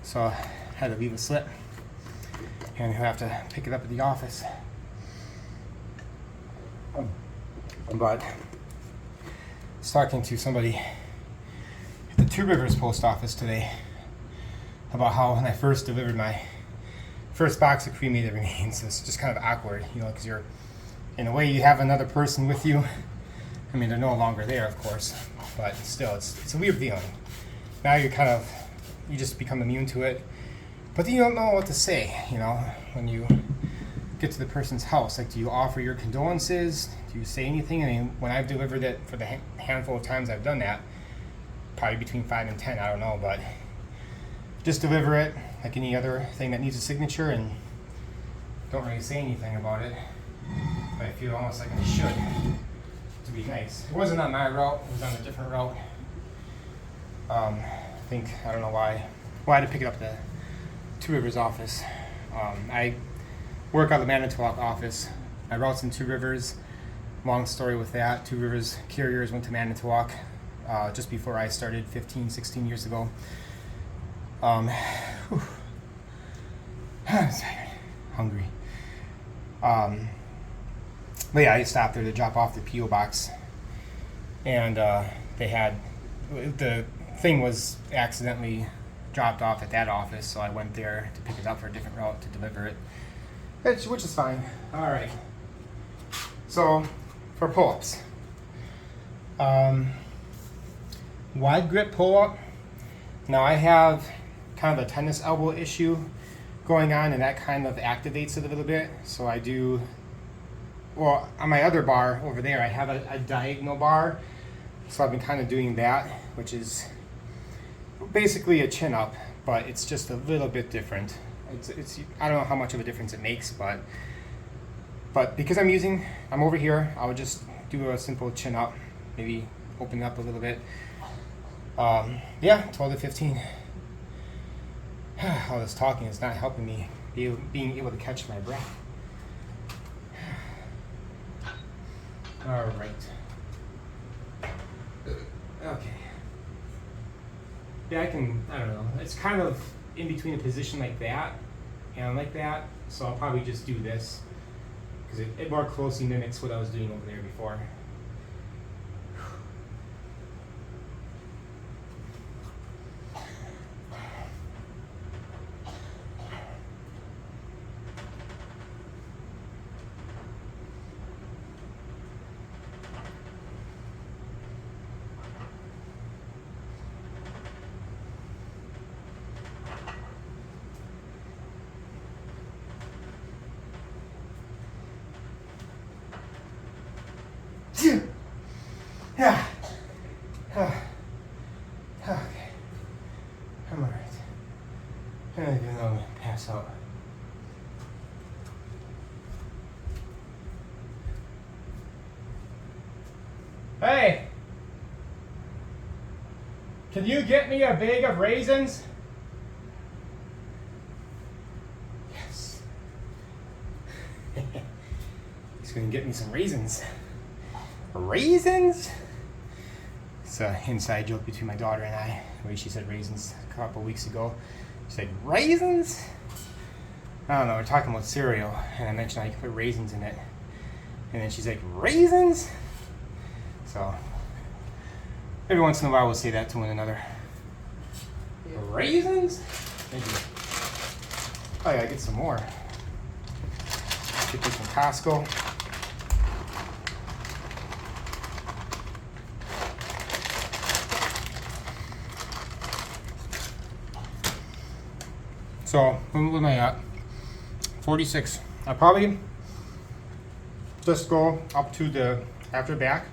so I had to leave a slip. And he'll have to pick it up at the office. But I was talking to somebody at the Two Rivers post office today about how when I first delivered my first box of cremated remains, it's just kind of awkward, you know, because you're, in a way, you have another person with you. I mean, they're no longer there, of course, but still, it's a weird feeling. Now you just become immune to it. But then you don't know what to say, you know, when you get to the person's house. Like, do you offer your condolences? Do you say anything? I mean, when I've delivered it, for the handful of times I've done that, probably between 5 and 10, I don't know, but just deliver it like any other thing that needs a signature and don't really say anything about it. But I feel almost like I should, to be nice. It wasn't on my route, it was on a different route. I don't know why. Well, I had to pick it up at the Two Rivers office. I work out of the Manitowoc office. My route's in Two Rivers. Long story with that. Two Rivers carriers went to Manitowoc just before I started 15, 16 years ago. I'm hungry. But yeah, I stopped there to drop off the P.O. box. And they had, the thing was accidentally dropped off at that office, so I went there to pick it up for a different route to deliver it, which is fine. All right. So for pull-ups, wide grip pull-up. Now I have kind of a tennis elbow issue going on, and that kind of activates it a little bit. So I do, well, on my other bar over there, I have a diagonal bar. So I've been kind of doing that, which is basically a chin up, but it's just a little bit different. It's I don't know how much of a difference it makes, but because I'm over here, I would just do a simple chin up, maybe open it up a little bit. Yeah, 12 to 15. All this talking is not helping me being able to catch my breath. All right. Okay. Yeah, I don't know. It's kind of in between a position like that and like that, so I'll probably just do this because it more closely mimics what I was doing over there before. want to pass out. Hey! Can you get me a bag of raisins? Yes. He's gonna get me some raisins. Raisins? It's an inside joke between my daughter and I. The way she said raisins a couple weeks ago. She said, raisins? I don't know, we're talking about cereal, and I mentioned I could put raisins in it. And then she's like, raisins? So, every once in a while we'll say that to one another. Yeah. Raisins? Thank you. Oh yeah, I get some more. Get this from Costco. So, what am I at? 46. I'll probably just go up to the after back.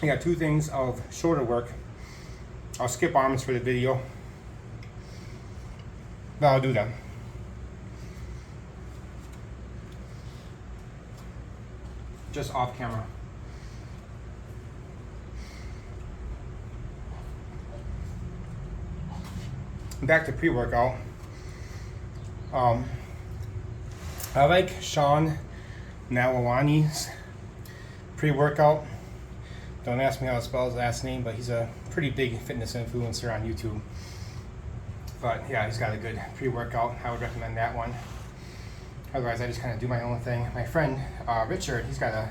I got 2 things of shoulder work. I'll skip arms for the video, but I'll do them. Just off camera. Back to pre-workout. I like Sean Nawawani's pre-workout. Don't ask me how to spell his last name, but he's a pretty big fitness influencer on YouTube. But yeah, he's got a good pre-workout. I would recommend that one. Otherwise, I just kind of do my own thing. My friend Richard, he's got a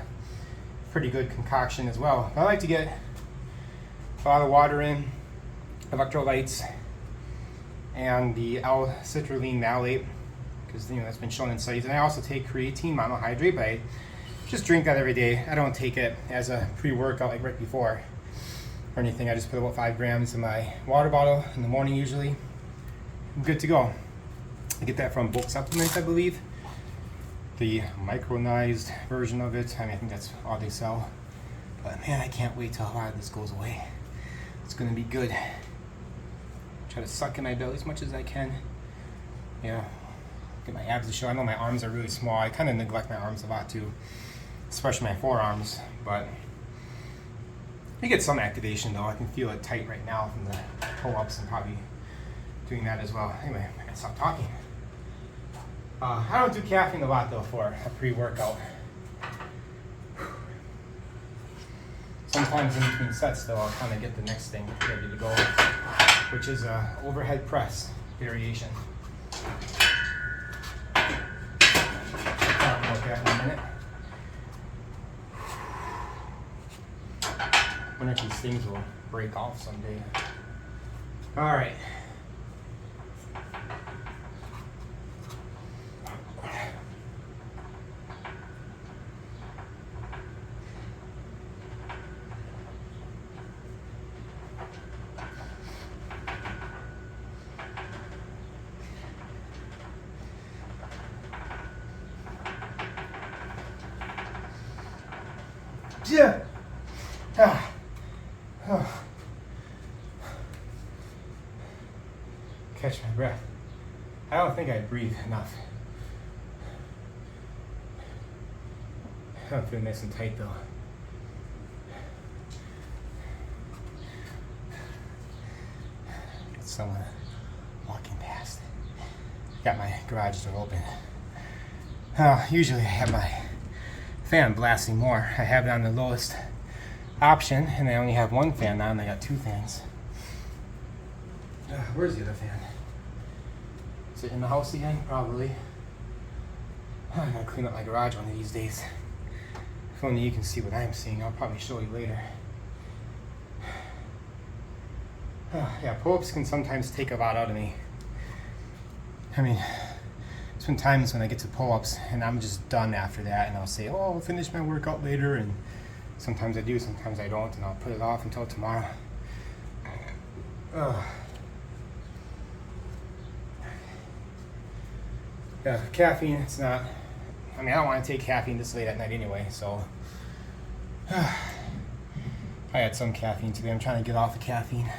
pretty good concoction as well. But I like to get a lot of water in, electrolytes, and the L-citrulline malate, because that's been shown in studies. And I also take creatine monohydrate, but I just drink that every day. I don't take it as a pre-workout like right before or anything. I just put about 5 grams in my water bottle in the morning usually. I'm good to go. I get that from Bulk Supplements, I believe. The micronized version of it. I mean, I think that's all they sell. But man, I can't wait till a lot of this goes away. It's gonna be good. Try to suck in my belly as much as I can. Yeah, get my abs to show. I know my arms are really small. I kind of neglect my arms a lot too, especially my forearms. But you get some activation though. I can feel it tight right now from the pull-ups and probably doing that as well. Anyway, I gotta stop talking. I don't do caffeine a lot though for a pre-workout. Sometimes in between sets though, I'll kind of get the next thing ready to go, which is a overhead press variation. I'll talk about that in a minute. I wonder if these things will break off someday. All right. Yeah. Catch my breath. I don't think I breathe enough. I don't feel nice and tight though. Got someone walking past. Got my garage door open. Usually I have my fan blasting more. I have it on the lowest option, and I only have one fan now, and I got 2 fans. Where's the other fan? Is it in the house again? Probably. I gotta clean up my garage one of these days. If only you can see what I'm seeing. I'll probably show you later. Yeah, pull-ups can sometimes take a lot out of me. I mean, there's been times when I get to pull-ups and I'm just done after that, and I'll say, oh, I'll finish my workout later, and sometimes I do, sometimes I don't, and I'll put it off until tomorrow. Yeah, caffeine, it's not, I mean, I don't want to take caffeine this late at night anyway, so I had some caffeine today. I'm trying to get off the caffeine.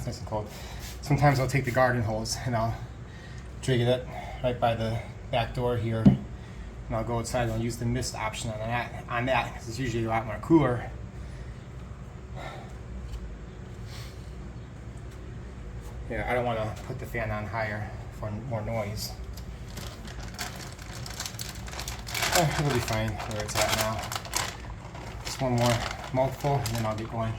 it's nice and cold. Sometimes I'll take the garden hose and I'll jig it right by the back door here, and I'll go outside and I'll use the mist option on that because it's usually a lot more cooler. Yeah, I don't want to put the fan on higher for more noise. It'll be fine where it's at now. Just one more mouthful and then I'll get going.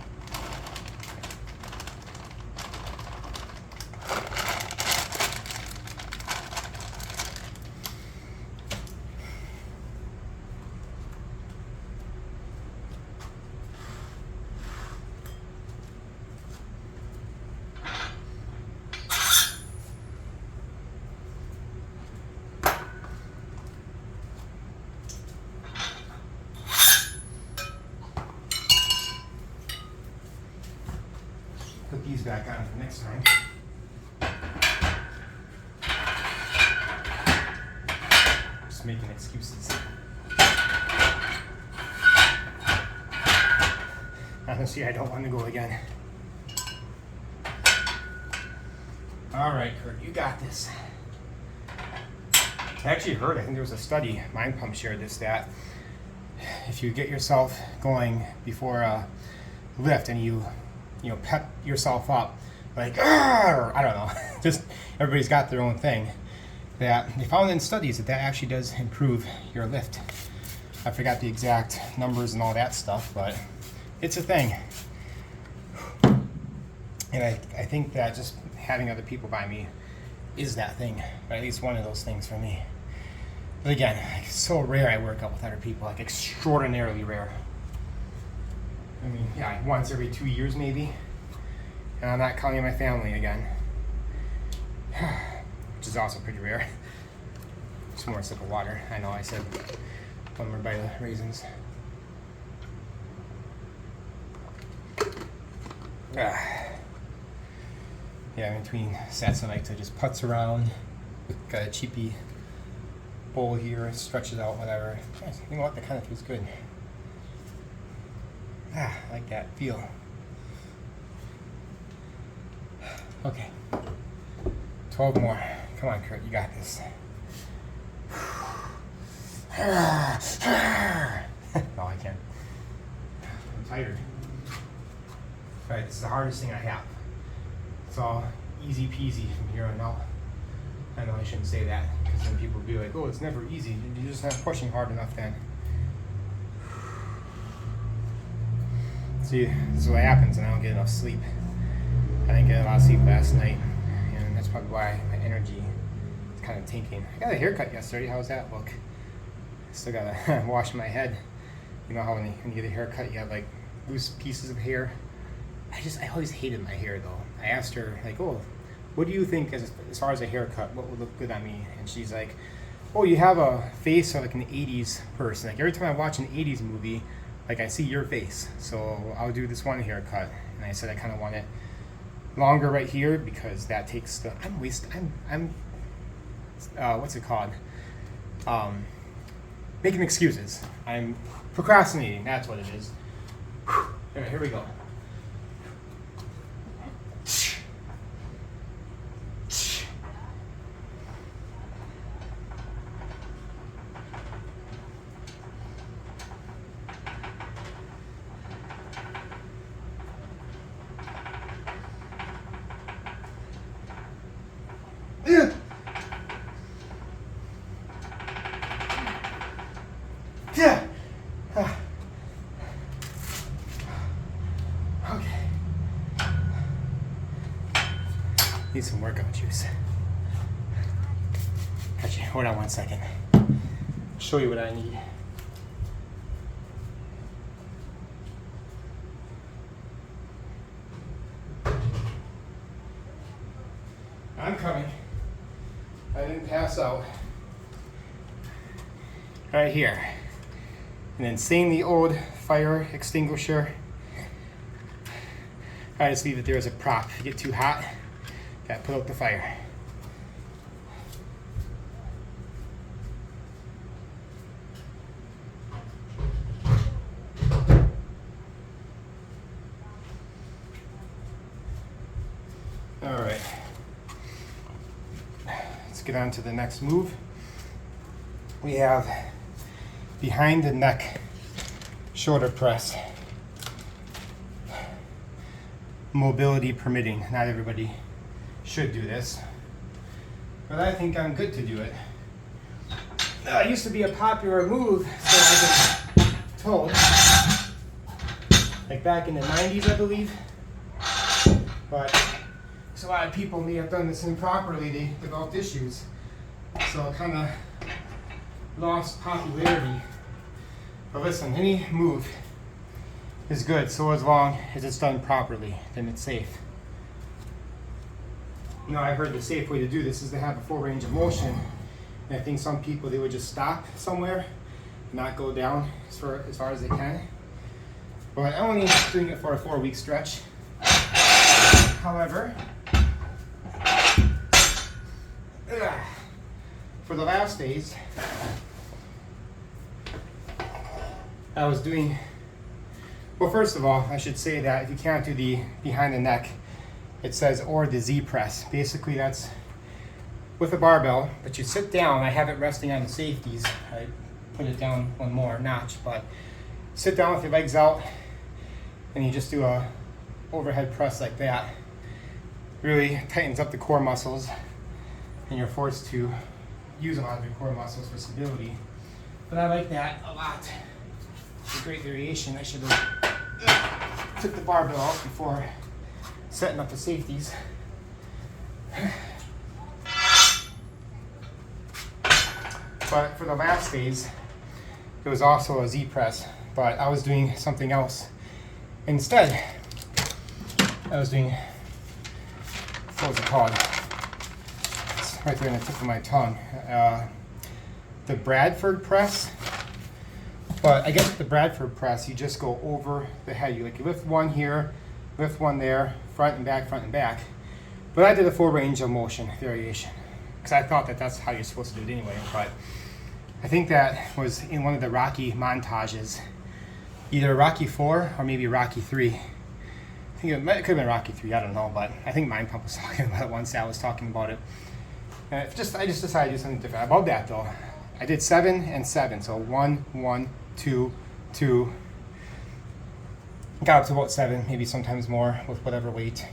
Put these back on for next time. Just making excuses. Honestly, I don't want to go again. All right, Kurt, you got this. I actually heard, I think there was a study, Mind Pump shared this, that if you get yourself going before a lift and you pep yourself up, like, or I don't know, just everybody's got their own thing, that they found in studies that actually does improve your lift. I forgot the exact numbers and all that stuff, but it's a thing. And I think that just having other people by me is that thing, or at least one of those things for me. But again, it's so rare I work out with other people, like extraordinarily rare. I mean, yeah, once every 2 years maybe. And I'm not counting my family again. Which is also pretty rare. Just more sip of water. I know I said one more bite of raisins. Yeah, in between sets I like to just putz around. Got a cheapy bowl here, stretch it out, whatever. You know what, that kind of feels good. I like that feel. Okay. 12 more. Come on, Kurt, you got this. No, I can't. I'm tired. Alright, this is the hardest thing I have. It's all easy peasy from here on out. I know I shouldn't say that, because then people will be like, oh, it's never easy. You're just not pushing hard enough then. See, this is what happens when I don't get enough sleep. I didn't get a lot of sleep last night, and that's probably why my energy is kind of tanking. I got a haircut yesterday. How's that look? Still gotta wash my head. You know how when you get a haircut, you have like loose pieces of hair. I always hated my hair though. I asked her like, oh, what do you think as far as a haircut? What would look good on me? And she's like, oh, you have a face of like an 80s person. Like every time I watch an 80s movie, like I see your face. So I'll do this one haircut. And I said I kind of want it longer right here because that takes the, I'm what's it called? Making excuses. I'm procrastinating. That's what it is. Here we go. Yeah. Okay. Need some workout juice. Actually, hold on one second. Show you what I need. I'm coming. I didn't pass out. Right here. And then seeing the old fire extinguisher. I just leave it there as a prop. If you get too hot, gotta put out the fire. All right. Let's get on to the next move. We have behind the neck shoulder press. Mobility permitting. Not everybody should do this, but I think I'm good to do it. It used to be a popular move, so I've been told, like back in the 90s, I believe. But so a lot of people may have done this improperly. They developed issues, so it kind of lost popularity. But listen, any move is good, so as long as it's done properly, then it's safe. You know, I've heard the safe way to do this is to have a full range of motion. And I think some people, they would just stop somewhere, not go down as far as they can. But I'm only doing it for a 4-week stretch. However, for the last days, I was doing, well, first of all, I should say that if you can't do the behind the neck, it says or the Z press. Basically, that's with a barbell, but you sit down. I have it resting on the safeties. I put it down one more notch, but sit down with your legs out, and you just do a overhead press like that. Really tightens up the core muscles, and you're forced to use a lot of your core muscles for stability. But I like that a lot. It's a great variation. I should have took the barbell off before setting up the safeties. But for the last days, it was also a Z press, but I was doing something else. Instead, I was doing, what was it called? It's right there on the tip of my tongue. The Bradford press. But I guess with the Bradford press, you just go over the head. You lift one here, lift one there, front and back, front and back. But I did a full range of motion variation because I thought that that's how you're supposed to do it anyway. But I think that was in one of the Rocky montages, either Rocky 4 or maybe Rocky 3. I think it could have been Rocky 3, I don't know, but I think Mind Pump was talking about it once. I was talking about it. I just decided to do something different. Above that though, I did 7 and 7, so 1, 1, 2, 2. Got up to about 7, maybe sometimes more with whatever weight.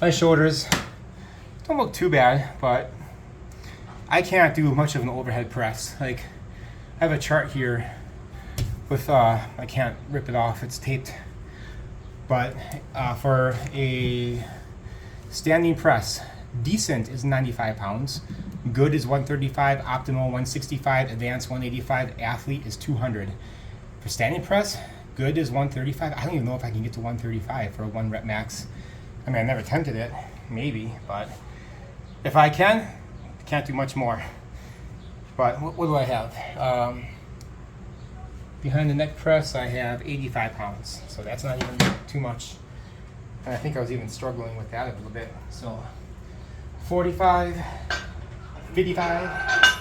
My shoulders don't look too bad, but I can't do much of an overhead press. Like, I have a chart here with, I can't rip it off, it's taped. But for a standing press, decent is 95 pounds, good is 135, optimal 165, advanced 185, athlete is 200. For standing press, good is 135. I don't even know if I can get to 135 for a 1 rep max. I mean, I never attempted it, maybe, but if I can't do much more. But what do I have? Behind the neck press, I have 85 pounds, so that's not even too much. And I think I was even struggling with that a little bit. So 45, 55,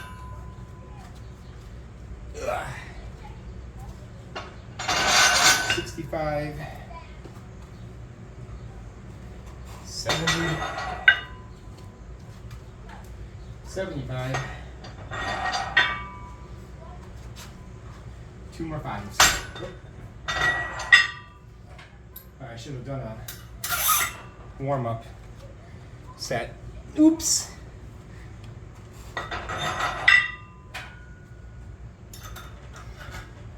65, 70, 75, 2 more 5s. I should have done a warm-up set. Oops.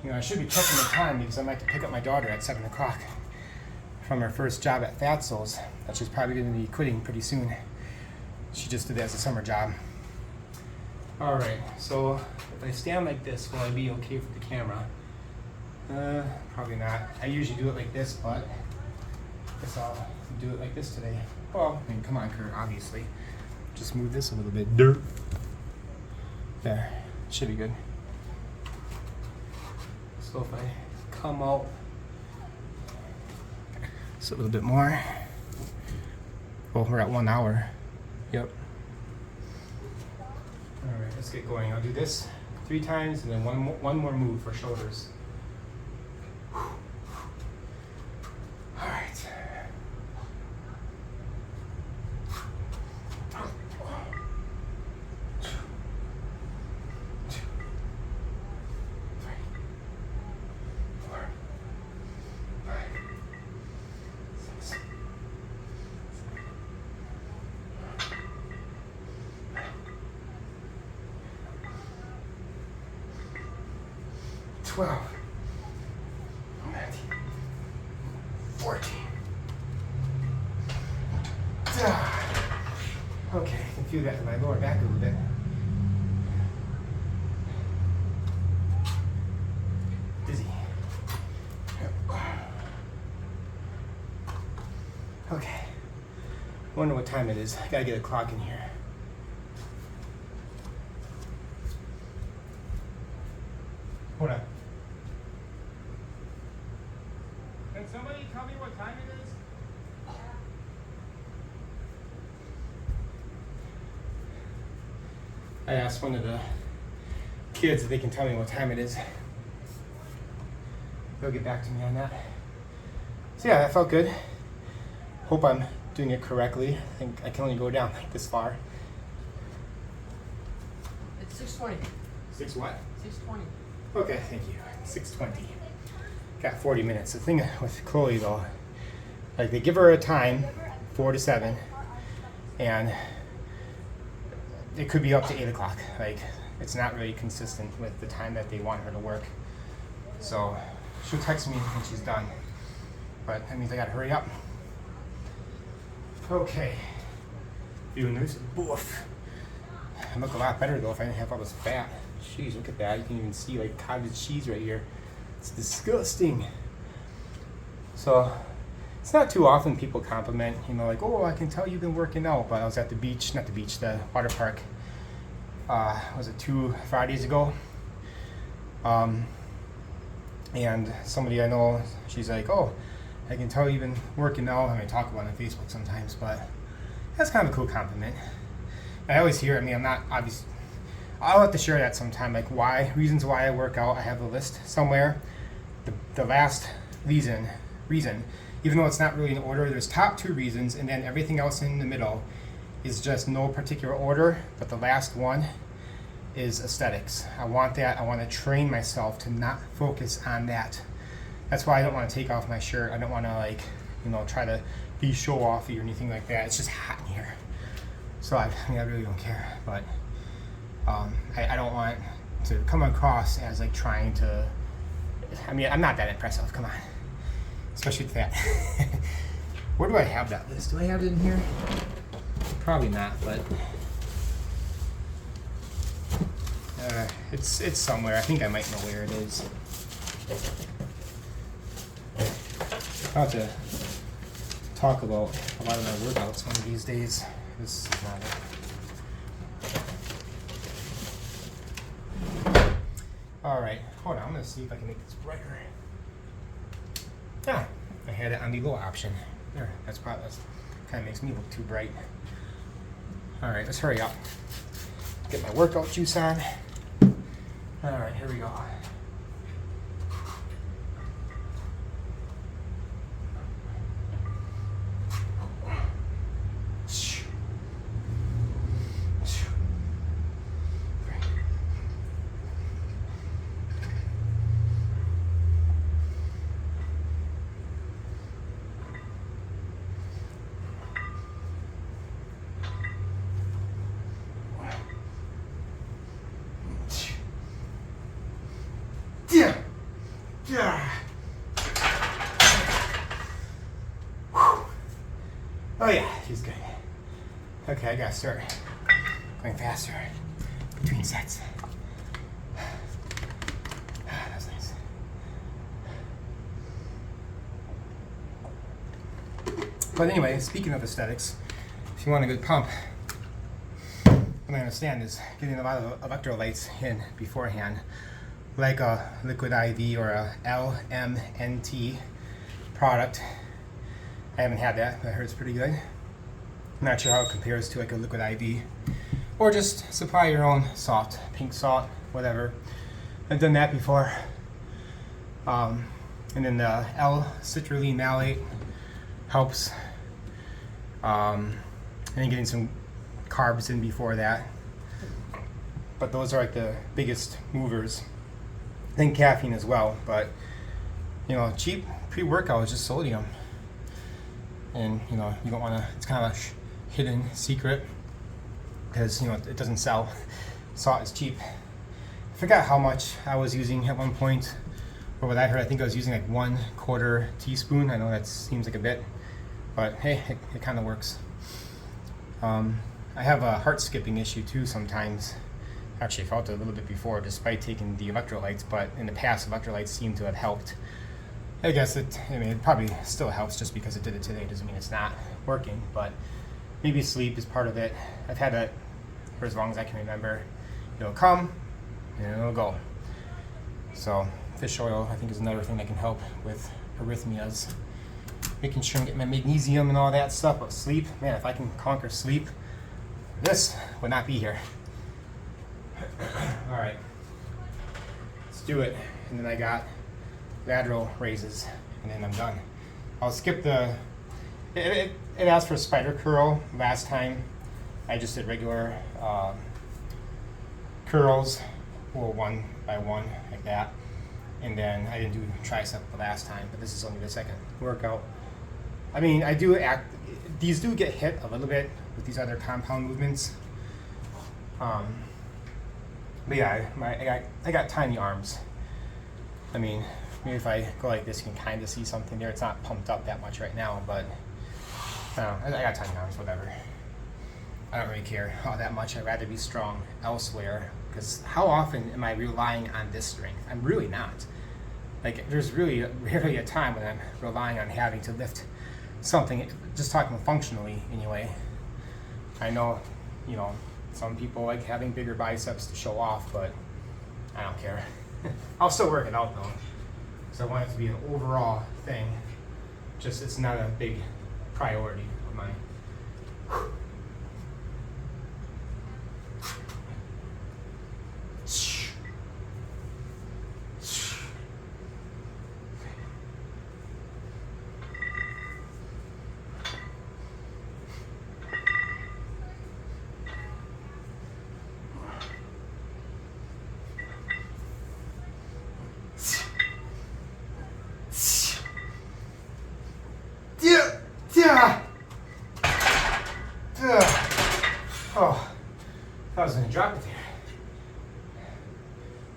You know, I should be checking the time because I might have to pick up my daughter at 7 o'clock from her first job at Fatso's that she's probably going to be quitting pretty soon. She just did that as a summer job. All right, so if I stand like this, will I be okay for the camera? Probably not. I usually do it like this, but I guess I'll do it like this today. Well, I mean, come on, Kurt, obviously. Just move this a little bit. There, should be good. So if I come out just a little bit more. Well, we're at 1 hour. Yep. All right, let's get going. I'll do this 3 times and then one more move for shoulders. All right. 12, 13, 14. Okay, I can feel that in my lower back a little bit. Dizzy. Okay. Wonder what time it is. I gotta get a clock in here. Hold on. Can somebody tell me what time it is? I asked one of the kids if they can tell me what time it is. They'll get back to me on that. So yeah, that felt good. Hope I'm doing it correctly. I think I can only go down like this far. It's 6:20. 6 what? 6:20. Okay, thank you. 6:20. Got 40 minutes. The thing with Chloe though, like they give her a time, 4 to 7, and it could be up to 8 o'clock. Like it's not really consistent with the time that they want her to work. So she'll text me when she's done. But that means I gotta hurry up. Okay. Doing this. Boof. I look a lot better though if I didn't have all this fat. Jeez, look at that. You can even see like cottage cheese right here. It's disgusting. So it's not too often people compliment, you know, like, oh, I can tell you've been working out. But I was at the beach, not the beach, the water park. Was it 2 Fridays ago? And somebody I know, she's like, oh, I can tell you've been working out. I mean, I talk about it on Facebook sometimes, but that's kind of a cool compliment. And I always hear, I mean, I'm not obviously, I'll have to share that sometime, like reasons why I work out. I have a list somewhere. The last reason, even though it's not really in order, there's top 2 reasons, and then everything else in the middle is just no particular order, but the last one is aesthetics. I want that. I want to train myself to not focus on that. That's why I don't want to take off my shirt. I don't want to, like, you know, try to be show-offy or anything like that. It's just hot in here. So I really don't care. But I don't want to come across as like trying to, I mean, I'm not that impressive, come on. Especially with that. Where do I have that list? Do I have it in here? Probably not, but it's somewhere. I think I might know where it is. I'll have to talk about a lot of my workouts one of these days. This is not it. Alright, hold on, I'm gonna see if I can make this brighter. Ah, I had it on the low option. There, that's kind of makes me look too bright. Alright, let's hurry up. Get my workout juice on. Alright, here we go. Yeah. Yeah. Oh yeah, she's good. Okay, I gotta start going faster between sets. That's nice. But anyway, speaking of aesthetics, if you want a good pump, what I understand is getting a lot of electrolytes in beforehand, like a Liquid IV or a LMNT product. I haven't had that, but I heard it's pretty good. I'm not sure how it compares to like a Liquid IV. Or just supply your own salt, pink salt, whatever. I've done that before. And then the L-citrulline malate helps. And then getting some carbs in before that. But those are like the biggest movers. Then caffeine as well, but you know, cheap pre-workout is just sodium, and you know, you don't want to. It's kind of a hidden secret because you know it doesn't sell. Salt is cheap. I forgot how much I was using at one point. Or what I heard, I think I was using like 1/4 teaspoon. I know that seems like a bit, but hey, it kind of works. I have a heart skipping issue too sometimes. Actually, I felt it a little bit before, despite taking the electrolytes, but in the past, electrolytes seem to have helped. I guess it probably still helps. Just because it did it today doesn't mean it's not working, but maybe sleep is part of it. I've had that for as long as I can remember. It'll come and it'll go. So fish oil, I think, is another thing that can help with arrhythmias. Making sure I get my magnesium and all that stuff. But sleep, man, if I can conquer sleep, this would not be here. All right, let's do it. And then I got lateral raises, and then I'm done. I'll skip the. It asked for spider curl last time. I just did regular curls, well, 1 by 1 like that, and then I didn't do tricep the last time. But this is only the second workout. I mean, I do act. These do get hit a little bit with these other compound movements. But yeah, I got tiny arms. I mean, maybe if I go like this, you can kind of see something there. It's not pumped up that much right now, but I don't know, I got tiny arms, whatever. I don't really care that much. I'd rather be strong elsewhere, because how often am I relying on this strength? I'm really not. Like, there's really rarely a time when I'm relying on having to lift something, just talking functionally anyway. I know, some people like having bigger biceps to show off, but I don't care. I'll still work it out though, because I want it to be an overall thing. Just, it's not a big priority of mine. Oh, I was going to drop it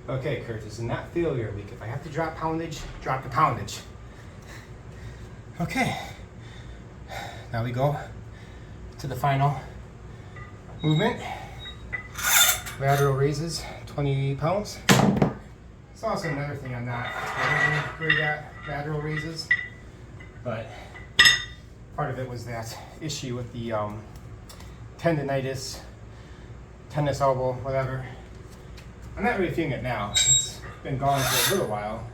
there. Okay, Kurt, this is not failure week. If I have to drop poundage, drop the poundage. Okay, now we go to the final movement. Lateral raises, 20 pounds. It's also another thing I'm not great at, lateral raises, but part of it was that issue with the tendonitis, tennis elbow, whatever. I'm not really feeling it now. It's been gone for a little while.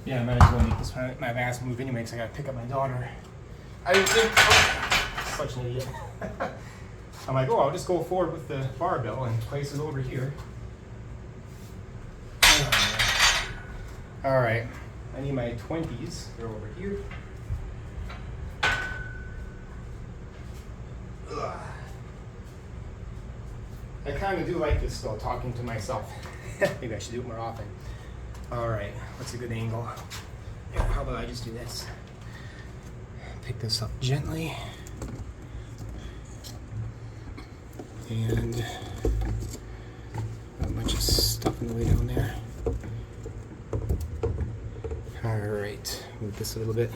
Yeah, I might as well make this my last move anyway, because I gotta pick up my daughter. I didn't think, such an idiot. I'm like, I'll just go forward with the barbell and place it over here. All right, I need my 20s. They're over here. Ugh. I kind of do like this though, talking to myself. Maybe I should do it more often. All right, what's a good angle? Yeah, how about I just do this? Pick this up gently. And a bunch of stuff in the way down there. All right, move this a little bit.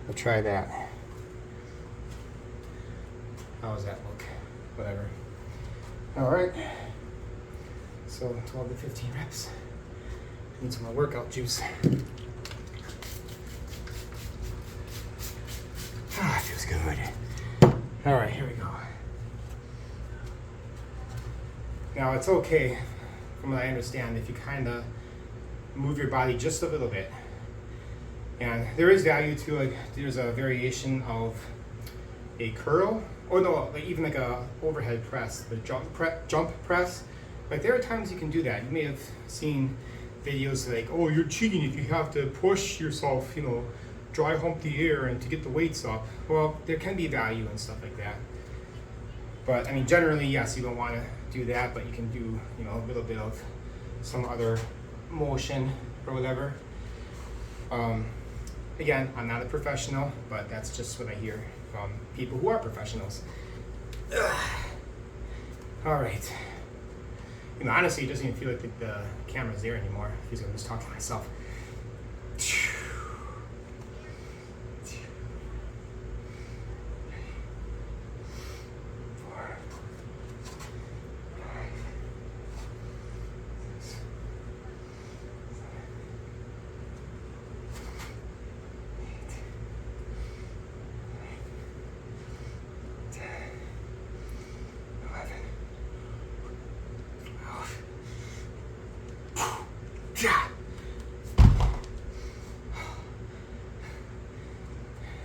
I'll try that. How does that look? Whatever. All right. So 12 to 15 reps. Need some more workout juice. Ah, it feels good. All right, here we go. Now it's okay, from what I understand, if you kind of move your body just a little bit. And there is value to, like, there's a variation of a curl, or no, like even like a overhead press, the jump press. Like, there are times you can do that. You may have seen videos like, oh, you're cheating if you have to push yourself, dry hump the air and to get the weights up. Well, there can be value and stuff like that. But I mean, generally, yes, you don't want to do that, but you can do, a little bit of some other motion or whatever. Again, I'm not a professional, but that's just what I hear from people who are professionals. All right. You know, honestly, it doesn't even feel like the camera's there anymore. I feel like I'm just talking to myself.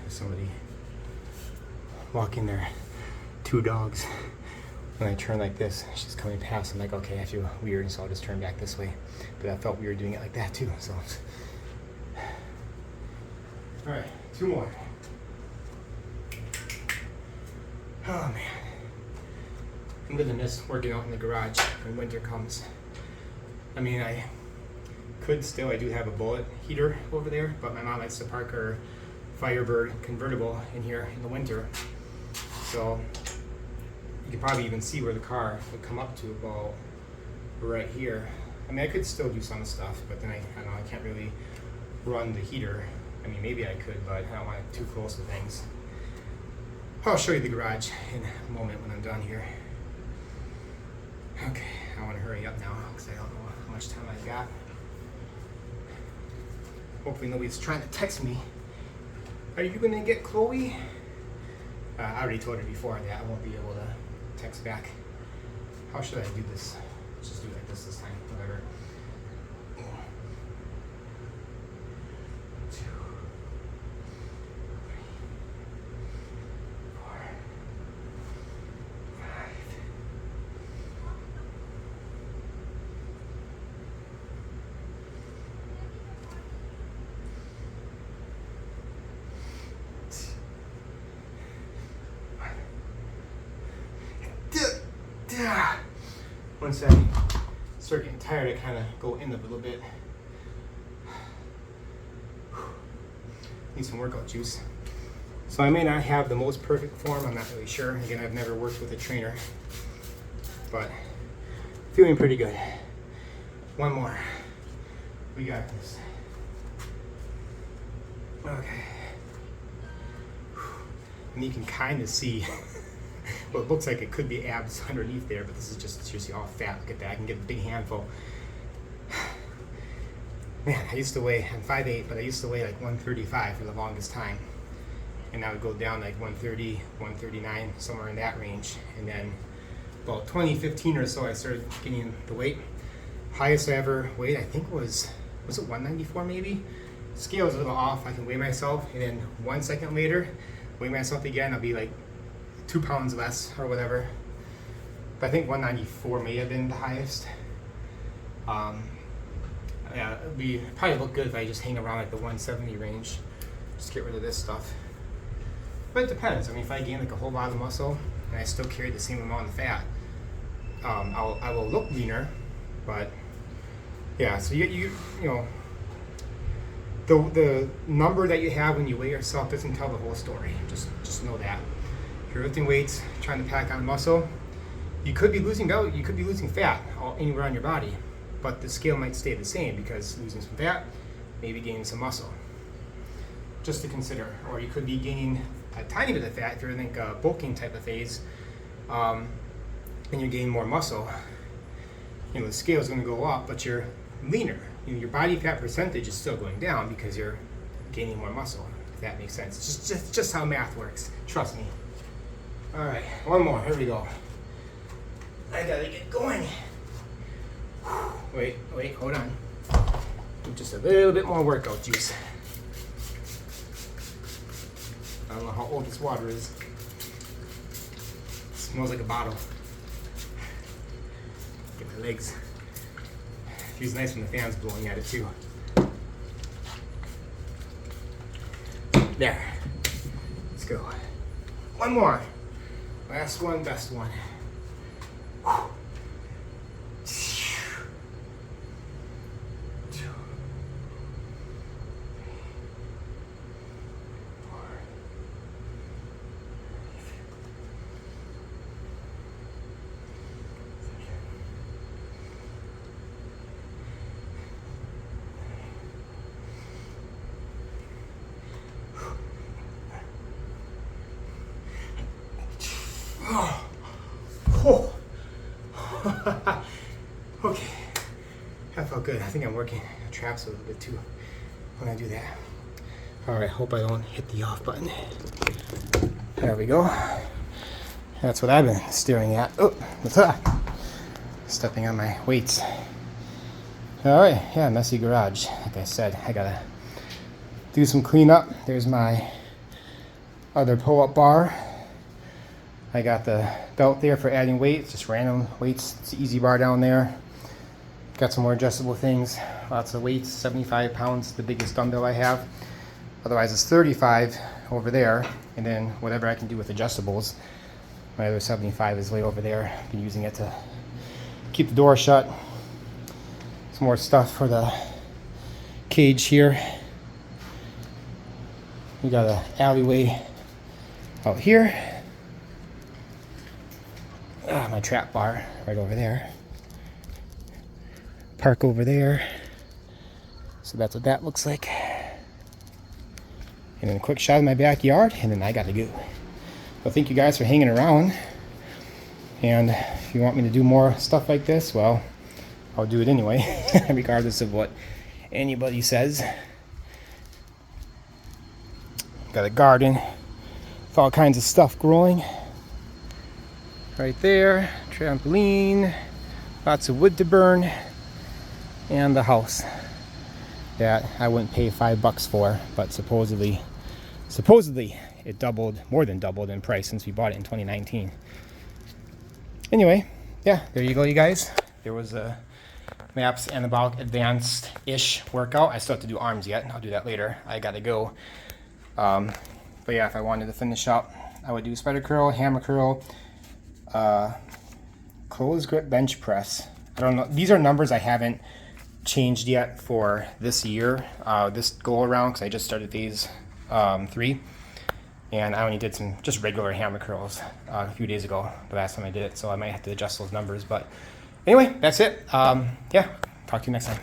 Somebody walking their 2 dogs. When I turn like this, she's coming past. I'm like, okay, I feel weird, and so I'll just turn back this way. But I felt weird doing it like that too. So, all right, 2 more. Oh man, I'm gonna miss working out in the garage when winter comes. I mean, I do have a bullet heater over there, but my mom likes to park her Firebird convertible in here in the winter. So you can probably even see where the car would come up to about right here. I mean, I could still do some stuff, but then I don't know, I can't really run the heater. I mean, maybe I could, but I don't want it too close to things. I'll show you the garage in a moment when I'm done here. Okay, I want to hurry up now because I don't know how much time I've got. Hopefully nobody's trying to text me. Are you gonna get Chloe? I already told her before that I won't be able to text back. How should I do this? Let's just do it like this time, whatever. 2, 3, 4, 5. Once I start getting tired, I kind of go in a little bit. Need some workout juice. So I may not have the most perfect form, I'm not really sure. Again, I've never worked with a trainer, but feeling pretty good. 1 more. We got this. Okay. And you can kind of see what looks like it could be abs underneath there, but this is just seriously all fat. Look at that. I can get a big handful. Man, I used to weigh, I'm 5'8", but I used to weigh like 135 for the longest time. And I would go down like 130, 139, somewhere in that range. And then about 2015 or so, I started getting the weight. Highest I ever weighed, I think was it 194 maybe? Scale's a little off, I can weigh myself, and then 1 second later, weigh myself again, I'll be like 2 pounds less or whatever. But I think 194 may have been the highest. Yeah, it'd be probably look good if I just hang around like the 170 range. Just get rid of this stuff. But it depends. I mean, if I gain like a whole lot of muscle and I still carry the same amount of fat, I will look leaner. But yeah, so you know, the number that you have when you weigh yourself doesn't tell the whole story. Just know that. If you're lifting weights, trying to pack on muscle, you could be losing fat anywhere on your body, but the scale might stay the same because losing some fat, maybe gaining some muscle. Just to consider. Or you could be gaining a tiny bit of fat if you're in like a bulking type of phase, and you gain more muscle. You know, the scale is going to go up, but you're leaner. You know, your body fat percentage is still going down because you're gaining more muscle. If that makes sense. It's just how math works. Trust me. All right, 1 more. Here we go. I gotta get going. Wait, hold on. Just a little bit more workout juice. I don't know how old this water is. It smells like a bottle. Get my legs. Feels nice when the fan's blowing at it too. There. Let's go. 1 more. Last one, best one. Oh. Okay. That felt good. I think I'm working the traps a little bit too when I do that. Alright, hope I don't hit the off button. There we go. That's what I've been staring at. Oh, what's that? Stepping on my weights. Alright, yeah, messy garage. Like I said, I gotta do some cleanup. There's my other pull-up bar. I got the belt there for adding weights, just random weights. It's an easy bar down there. Got some more adjustable things. Lots of weights, 75 pounds, the biggest dumbbell I have. Otherwise it's 35 over there. And then whatever I can do with adjustables. My other 75 is way over there. Been using it to keep the door shut. Some more stuff for the cage here. We got an alleyway out here. My trap bar right over there. Park over there. So that's what that looks like. And then a quick shot of my backyard, and then I gotta go. Well, thank you guys for hanging around. And if you want me to do more stuff like this, well, I'll do it anyway, regardless of what anybody says. Got a garden with all kinds of stuff growing. Right there, trampoline, lots of wood to burn, and the house that I wouldn't pay $5 for, but supposedly it doubled, more than doubled in price since we bought it in 2019. Anyway, yeah, there you go, you guys. There was a MAPS Anabolic Advanced-ish workout. I still have to do arms yet. I'll do that later. I gotta go. But yeah, if I wanted to finish up, I would do spider curl, hammer curl, closed grip bench press. I don't know. These are numbers I haven't changed yet for this year, this go around, because I just started phase 3. And I only did some just regular hammer curls a few days ago, the last time I did it, so I might have to adjust those numbers. But anyway, that's it. Yeah, talk to you next time.